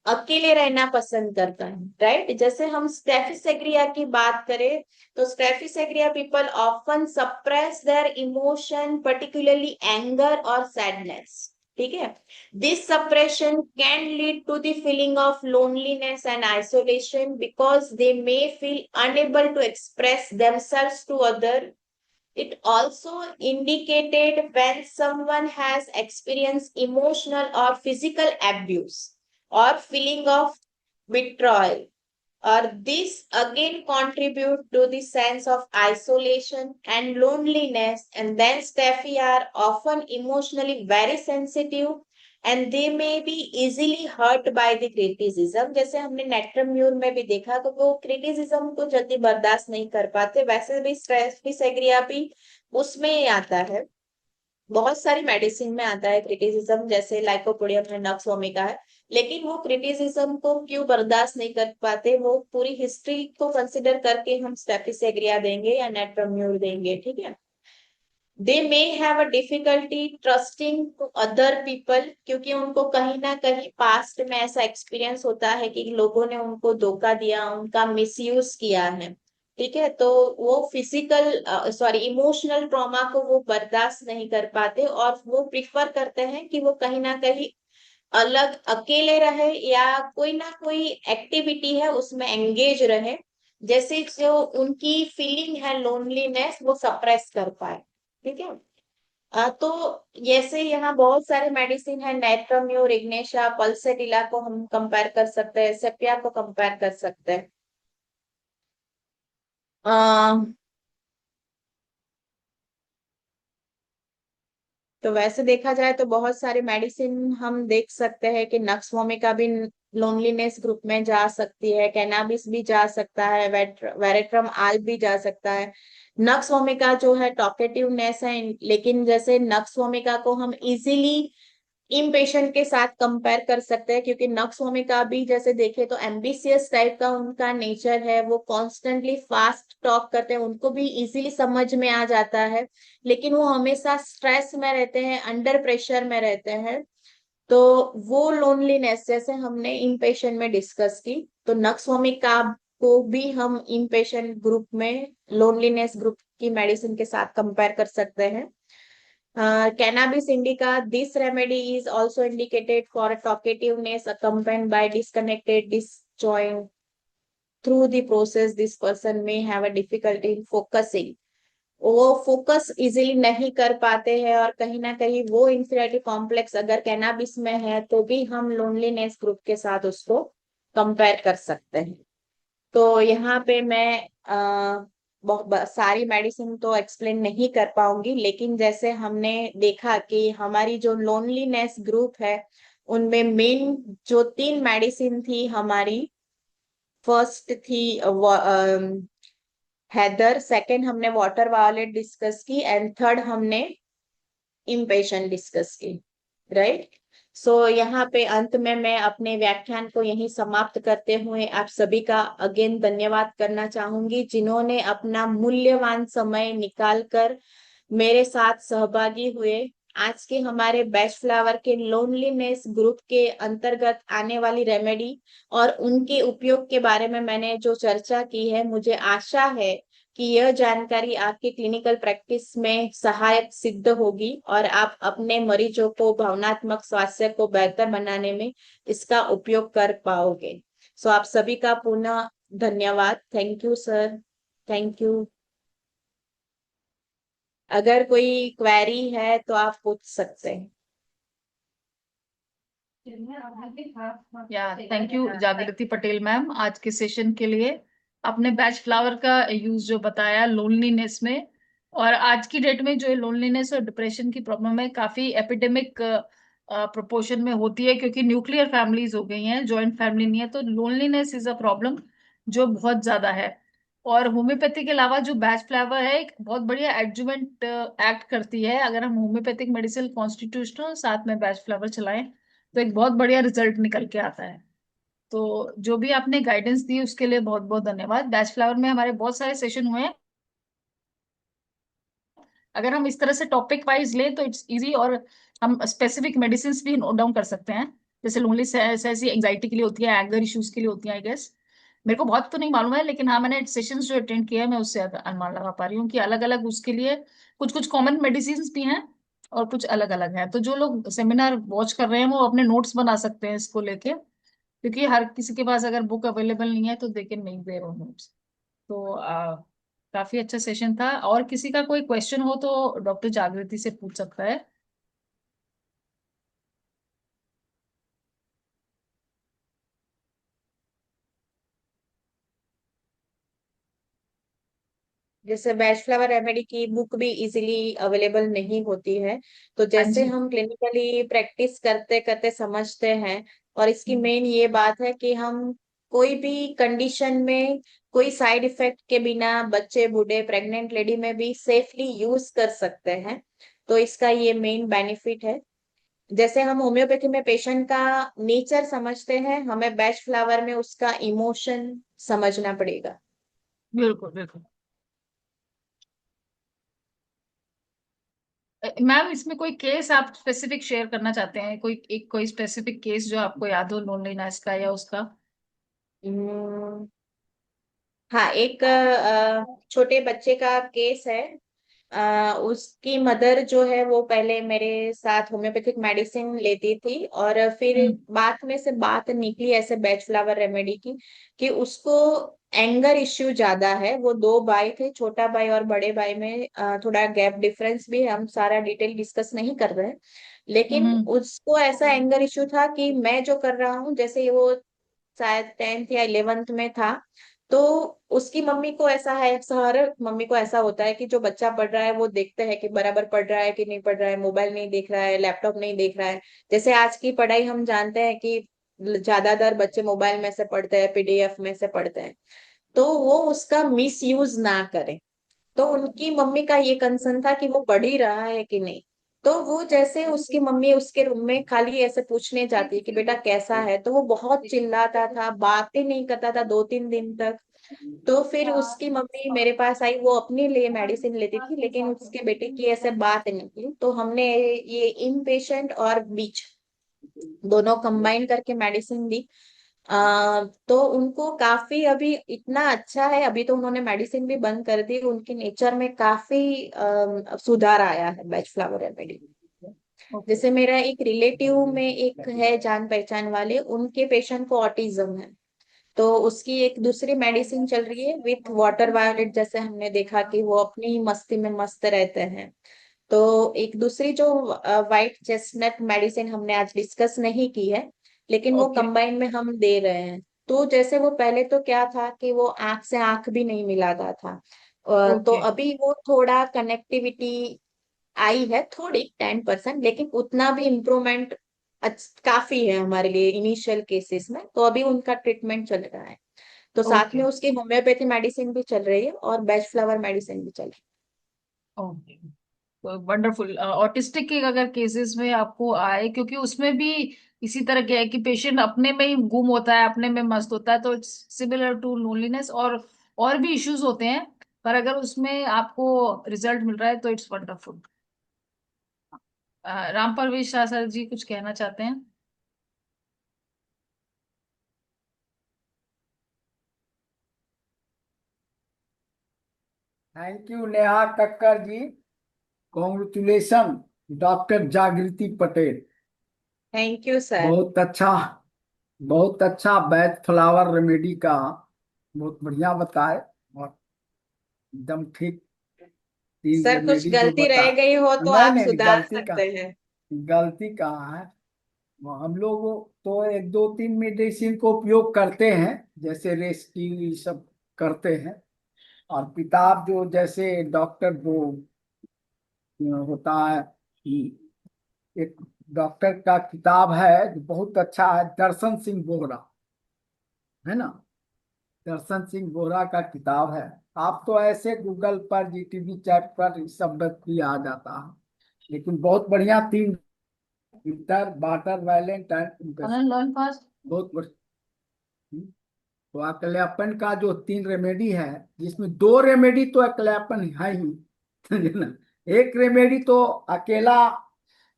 अकेले रहना पसंद करता है, राइट? जैसे हम स्टेफिसेग्रिया की बात करें, तो staphysagria people often suppress their emotion, particularly anger और सैडनेस। ठीक है, this suppression can lead to the feeling of loneliness and isolation because they may feel unable to express themselves to other. It also indicated when someone has experienced emotional or physical abuse or feeling of withdrawal, or this again contribute to the sense of isolation and loneliness. And then staffi are often emotionally very sensitive and they may be easily hurt by the criticism। जैसे हमने natrum mur में भी देखा, तो वो criticism को जल्दी बर्दाश्त नहीं कर पाते, वैसे भी स्ट्रेफिसेग्रिया भी उसमें ही आता है, बहुत सारी मेडिसिन में आता है क्रिटिसिज्म, जैसे लाइकोपोडियम है, नक्स वोमिका है। लेकिन वो क्रिटिसिज्म को क्यों बर्दाश्त नहीं कर पाते, वो पूरी हिस्ट्री को कंसिडर करके हम स्टेफिसेग्रिया देंगे या नेट्रम्यूर देंगे। ठीक है, they may have a difficulty trusting to other people, क्योंकि उनको कहीं ना कहीं पास्ट में ऐसा एक्सपीरियंस होता है कि लोगों ने उनको धोखा दिया, उनका मिसयूज किया है। ठीक है, तो वो फिजिकल सॉरी इमोशनल ट्रॉमा को वो बर्दाश्त नहीं कर पाते और वो प्रिफर करते हैं कि वो कहीं ना कहीं अलग अकेले रहे या कोई ना कोई एक्टिविटी है उसमें एंगेज रहे, जैसे जो उनकी फीलिंग है लोनलीनेस वो सप्रेस कर पाए। ठीक है, तो जैसे यहाँ बहुत सारे मेडिसिन है, नेट्रम्यूर, इग्नेशिया, पल्सेटिला को हम कंपेयर कर सकते हैं, सेपिया को कंपेयर कर सकते हैं। तो वैसे देखा जाए तो बहुत सारे मेडिसिन हम देख सकते हैं कि नक्स वोमिका भी लोनलीनेस ग्रुप में जा सकती है, कैनाबिस भी जा सकता है, वेरेट्रम आल भी जा सकता है। नक्स वोमिका जो है टॉकेटिवनेस है, लेकिन जैसे नक्स वोमिका को हम इजीली इम पेशेंट के साथ कंपेयर कर सकते हैं, क्योंकि नक्सोमी का भी जैसे देखे तो एम्बिशियस टाइप का उनका नेचर है, वो कॉन्स्टेंटली फास्ट टॉक करते हैं, उनको भी इजीली समझ में आ जाता है, लेकिन वो हमेशा स्ट्रेस में रहते हैं, अंडर प्रेशर में रहते हैं। तो वो लोनलीनेस जैसे हमने इन पेशेंट में डिस्कस की, तो नक्सोमी का को भी हम इन पेशेंट ग्रुप में लोनलीनेस ग्रुप की मेडिसिन के साथ कंपेयर कर सकते हैं। Cannabis indica, this remedy is also indicated for talkativeness accompanied by disconnected, disjoint. Through the process, this person may have a difficulty in focusing. वो फोकस इजीली नहीं कर पाते हैं, और कहीं ना कहीं वो इंफीरियरिटी कॉम्प्लेक्स अगर कैनाबिस में है तो भी हम लोनलीनेस ग्रुप के साथ उसको कंपेयर कर सकते हैं। तो यहाँ पे मैं बहुत सारी मेडिसिन तो एक्सप्लेन नहीं कर पाऊंगी, लेकिन जैसे हमने देखा कि हमारी जो लोनलीनेस ग्रुप है उनमें मेन जो 3 मेडिसिन थी हमारी, फर्स्ट थी हैदर, सेकंड हमने वाटर वायलेट डिस्कस की, एंड थर्ड हमने इम्पेशेंट डिस्कस की, राइट। सो यहाँ पे अंत में मैं अपने व्याख्यान को यहीं समाप्त करते हुए आप सभी का अगेन धन्यवाद करना चाहूंगी, जिन्होंने अपना मूल्यवान समय निकाल कर मेरे साथ सहभागी हुए। आज के हमारे बेस्ट फ्लावर के लोनलीनेस ग्रुप के अंतर्गत आने वाली रेमेडी और उनके उपयोग के बारे में मैंने जो चर्चा की है, मुझे आशा है कि यह जानकारी आपके क्लिनिकल प्रैक्टिस में सहायक सिद्ध होगी और आप अपने मरीजों को भावनात्मक स्वास्थ्य को बेहतर बनाने में इसका उपयोग कर पाओगे। सो आप सभी का पुनः धन्यवाद। Thank you sir, thank you. अगर कोई क्वेरी है तो आप पूछ सकते हैं। या थैंक यू जागृति पटेल मैम आज के सेशन के लिए। आपने बैच फ्लावर का यूज जो बताया लोनलीनेस में, और आज की डेट में जो लोनलीनेस और डिप्रेशन की प्रॉब्लम है काफी एपिडेमिक प्रोपोर्शन में होती है, क्योंकि न्यूक्लियर फैमिलीज हो गई हैं, जॉइंट फैमिली नहीं है, तो लोनलीनेस इज अ प्रॉब्लम जो बहुत ज्यादा है। और होम्योपैथी के अलावा जो बैच फ्लावर है एक बहुत बढ़िया एडजुवेंट एक्ट करती है। अगर हम होम्योपैथिक मेडिसिन कॉन्स्टिट्यूशनल साथ में बैच फ्लावर चलाएं तो एक बहुत बढ़िया रिजल्ट निकल के आता है। तो जो भी आपने गाइडेंस दी उसके लिए बहुत बहुत धन्यवाद। बैच फ्लावर में हमारे बहुत सारे सेशन हुए हैं। अगर हम इस तरह से टॉपिक वाइज लें तो इट्स इजी, और हम स्पेसिफिक मेडिसिन भी नोट डाउन कर सकते हैं। जैसे लोनली ऐसी एंग्जाइटी के लिए होती है, एंगर इश्यूज के लिए होती है, आई गेस। मेरे को बहुत तो नहीं मालूम है, लेकिन हाँ मैंने सेशंस जो अटेंड किया है मैं उससे अनुमान लगा पा रही हूँ कि अलग अलग उसके लिए कुछ कुछ कॉमन मेडिसिन भी हैं और कुछ अलग अलग हैं। तो जो लोग सेमिनार वॉच कर रहे हैं वो अपने नोट्स बना सकते हैं इसको लेके, क्योंकि हर किसी के पास अगर बुक अवेलेबल नहीं है तो they can make their own notes. तो काफी अच्छा सेशन था, और किसी का कोई क्वेश्चन हो तो डॉक्टर जागृति से पूछ सकता है। जैसे बैच फ्लावर रेमेडी की बुक भी इजीली अवेलेबल नहीं होती है, तो हाँ जैसे जी। हम क्लिनिकली प्रैक्टिस करते करते समझते हैं, और इसकी मेन ये बात है कि हम कोई भी कंडीशन में कोई साइड इफेक्ट के बिना बच्चे बूढ़े प्रेग्नेंट लेडी में भी सेफली यूज कर सकते हैं। तो इसका ये मेन बेनिफिट है। जैसे हम होम्योपैथी में पेशेंट का नेचर समझते हैं, हमें बैच फ्लावर में उसका इमोशन समझना पड़ेगा। बिल्कुल बिल्कुल। मैम इसमें कोई केस आप स्पेसिफिक शेयर करना चाहते हैं, कोई स्पेसिफिक केस जो आपको याद हो लोनलीनेस का या उसका? हम्म, हाँ, एक छोटे बच्चे का केस है। उसकी मदर जो है वो पहले मेरे साथ होम्योपैथिक मेडिसिन लेती थी, और फिर हम्म। बात में से बात निकली ऐसे बैच फ्लावर रेमेडी की कि उसको एंगर इश्यू ज्यादा है। वो 2 भाई थे, छोटा भाई और बड़े भाई में थोड़ा गैप डिफरेंस भी है, हम सारा डिटेल डिस्कस नहीं कर रहे हैं, लेकिन हम्म। उसको ऐसा एंगर इश्यू था कि मैं जो कर रहा हूँ, जैसे वो शायद 10th या 11th में था, तो उसकी मम्मी को ऐसा है, हर मम्मी को ऐसा होता है कि जो बच्चा पढ़ रहा है वो देखते हैं कि बराबर पढ़ रहा है कि नहीं पढ़ रहा है, मोबाइल नहीं देख रहा है, लैपटॉप नहीं देख रहा है। जैसे आज की पढ़ाई हम जानते हैं कि ज्यादातर बच्चे मोबाइल में से पढ़ते हैं, पीडीएफ में से पढ़ते हैं। तो वो उसका मिस यूज ना करें। तो उनकी मम्मी का ये कंसर्न था कि वो पढ़ ही रहा है कि नहीं। तो वो जैसे उसकी मम्मी उसके रूम में खाली ऐसे पूछने जाती है कि बेटा कैसा है, तो वो बहुत चिल्लाता था, बातें नहीं करता था 2-3 दिन तक। तो फिर उसकी मम्मी मेरे पास आई, वो अपने लिए मेडिसिन लेती थी लेकिन उसके बेटे की ऐसे बात नहीं की, तो हमने ये इन पेशेंट और बीच दोनों कंबाइन करके मेडिसिन दी। तो उनको काफी अभी इतना अच्छा है, अभी तो उन्होंने मेडिसिन भी बंद कर दी, उनके नेचर में काफी सुधार आया है वेज फ्लावर रेमेडी। ओके। जैसे मेरा एक रिलेटिव में एक है जान पहचान वाले, उनके पेशेंट को ऑटिज्म है। तो उसकी एक दूसरी मेडिसिन चल रही है विथ वाटर वायलेट, जैसे हमने देखा कि वो अपनी ही मस्ती में मस्त रहते हैं। तो एक दूसरी जो वाइट चेस्टनट मेडिसिन हमने आज डिस्कस नहीं की है, लेकिन वो ओके। कंबाइन में हम दे रहे हैं। तो जैसे वो पहले तो क्या था कि वो आंख से आंख भी नहीं मिलाता था। तो ओके। अभी वो थोड़ा कनेक्टिविटी आई है, थोड़ी 10%, लेकिन उतना भी इम्प्रूवमेंट काफी है हमारे लिए इनिशियल केसेस में। तो अभी उनका ट्रीटमेंट चल रहा है। तो साथ ओके। में उसकी होम्योपैथी मेडिसिन भी चल रही है और बेस्ट फ्लावर मेडिसिन भी चल रही ओके। वंडरफुल। ऑटिस्टिक के अगर केसेस में आपको आए, क्योंकि उसमें भी इसी तरह के है कि पेशेंट अपने में ही गुम होता है, अपने में मस्त होता है, तो इट्स सिमिलर टू लोनलीनेस। और भी इश्यूज होते हैं, पर अगर उसमें आपको रिजल्ट मिल रहा है तो it's wonderful. Ram Parvesh Shah sir ji कुछ कहना चाहते हैं? Thank you Neha Kakkar ji. Congratulation doctor Jagriti Patel. है। Thank you sir. बहुत अच्छा, बहुत अच्छा बैथ फ्लावर रेमेडी का बहुत बढ़िया बताए, और एकदम ठीक। तीन सर कुछ रेमेडी जो गलती बता, रह गई हो तो नहीं आप नहीं नहीं, सुधार सकते हैं। गलती कहाँ है। हम लोग तो एक दो तीन मेडिसिन को उपयोग करते हैं, जैसे रेस्क्यू ये सब करते हैं। और किताब जो जैसे डॉक्टर वो होता है, एक डॉक्टर का किताब है जो बहुत अच्छा है, दर्शन सिंह बोहरा, है ना। दर्शन सिंह बोहरा का किताब है। आप तो ऐसे गूगल पर जीटीवी चैट पर इस सब भी आ जाता है, लेकिन बहुत बढ़िया तीन, winter water violent and Anant learn fast. बहुत बढ़िया। तो अकल्यापन का जो तीन रेमेडी है, जिसमें दो रेमेडी तो अकल्यापन है ही समझे ना। एक रेमेडी तो अकेला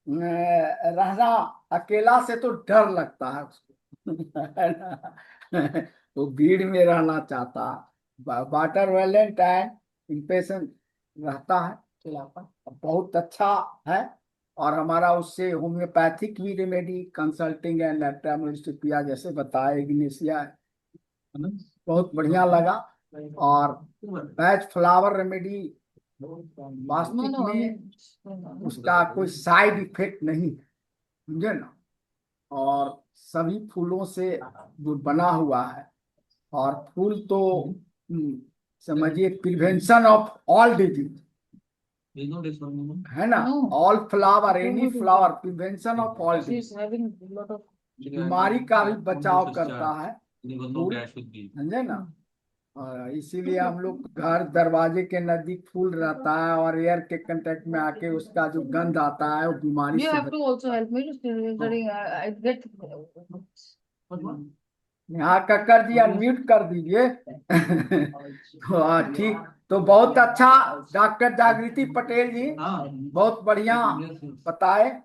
रहना, अकेला से तो डर लगता है उसको है ना? वो भीड़ में रहना चाहता है। वाटर वेलेंट एंड इम्पेशेंट रहता है अकेलापन, बहुत अच्छा है। और हमारा उससे होम्योपैथिक भी रेमेडी कंसल्टिंग एंड एट्रामोस्टिपिया जैसे बताया, इग्नेशिया है ना? बहुत बढ़िया लगा। और बैच फ्लावर रेमेडी नो वास्तविक नो में उसका कोई साइड इफेक्ट नहीं है, समझे ना। और सभी फूलों से जो बना हुआ है, और फूल तो समझिए प्रिवेंशन ऑफ ऑल डिजीज, है ना। No, all flower, any flower, prevention of all she disease, is having lot of. बीमारी का भी बचाव करता है फूल, समझे ना। और इसीलिए हम लोग घर दरवाजे के नजदीक फूल रहता है, और एयर के कांटेक्ट में आके उसका जो गंध आता है वो बीमारी You से have to also help me to studying. I get. यहाँ कक्कर जी अनम्यूट कर दीजिए तो ठीक। तो बहुत अच्छा डॉक्टर जागृति पटेल जी, बहुत बढ़िया बताए।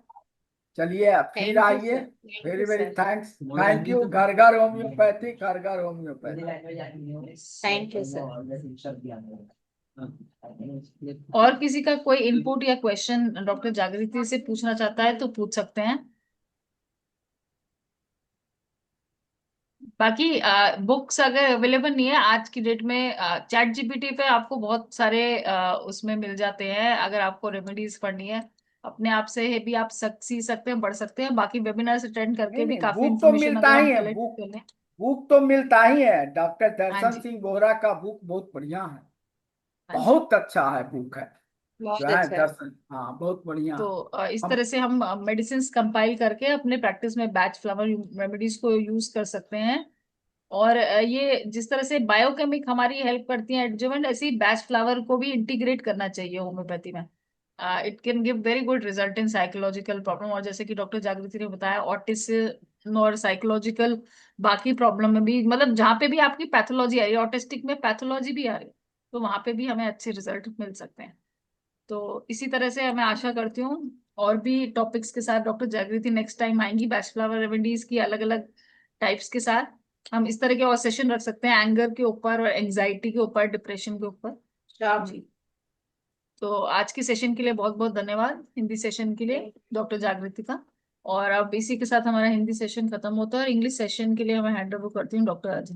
चलिए फिर थैंक यू आइए। Sir, thank very you very sir. Thanks, thank you. घर घर होम्योपैथी, घर घर होम्योपैथी। Thank you sir. और किसी का कोई इनपुट या क्वेश्चन डॉक्टर जागृति से पूछना चाहता है तो पूछ सकते हैं। बाकी बुक्स अगर अवेलेबल नहीं है आज की डेट में, चैट जीपीटी पे आपको बहुत सारे उसमें मिल जाते हैं। अगर आपको रेमेडीज पढ़नी है अपने आप से भी आप सीख सकते हैं, पढ़ सकते हैं। बाकी वेबिनार्स अटेंड करके नहीं भी नहीं, काफी बुक तो इंफॉर्मेशन मिलता अगर हम ही है, कलेक्ट बुक कर लें। बुक तो मिलता ही है, डॉक्टर हाँ दर्शन जी। सिंह बोहरा का बुक बहुत बढ़िया है, हाँ जी। बहुत अच्छा है बुक है, जो बहुत है अच्छा है। दर्शन, हाँ बहुत बढ़िया। तो इस हम तरह से हम मेडिसिन कंपाइल करके अपने प्रैक्टिस में बैच फ्लावर रेमेडीज को यूज कर सकते हैं। और ये जिस तरह से बायोकेमिक हमारी हेल्प करती है एडजुवेंट, ऐसे ही बैच फ्लावर को भी इंटीग्रेट करना चाहिए होम्योपैथी में। It can give very good result in psychological problem, और जैसे कि डॉक्टर जागृति ने बताया ऑटिज्म और साइकोलॉजिकल बाकी प्रॉब्लम में भी, मतलब जहाँ पे भी आपकी पैथोलॉजी आ रही है, ऑटिस्टिक में पैथोलॉजी भी आ रही है, तो वहां पे भी हमें अच्छे रिजल्ट मिल सकते हैं। तो इसी तरह से मैं आशा करती हूँ और भी टॉपिक्स के साथ डॉक्टर जागृति नेक्स्ट टाइम आएंगी बैच फ्लावर रेमेडीज की अलग अलग टाइप्स के साथ। हम इस तरह के और सेशन रख सकते हैं एंगर के ऊपर और एंजाइटी के ऊपर, डिप्रेशन के ऊपर। श्योर। जी। तो आज की सेशन के लिए बहुत बहुत धन्यवाद, हिंदी सेशन के लिए डॉक्टर जागृति का। और अब इसी के साथ हमारा हिंदी सेशन खत्म होता है और इंग्लिश सेशन के लिए मैं हैंड ओवर करती हूँ डॉक्टर अजय।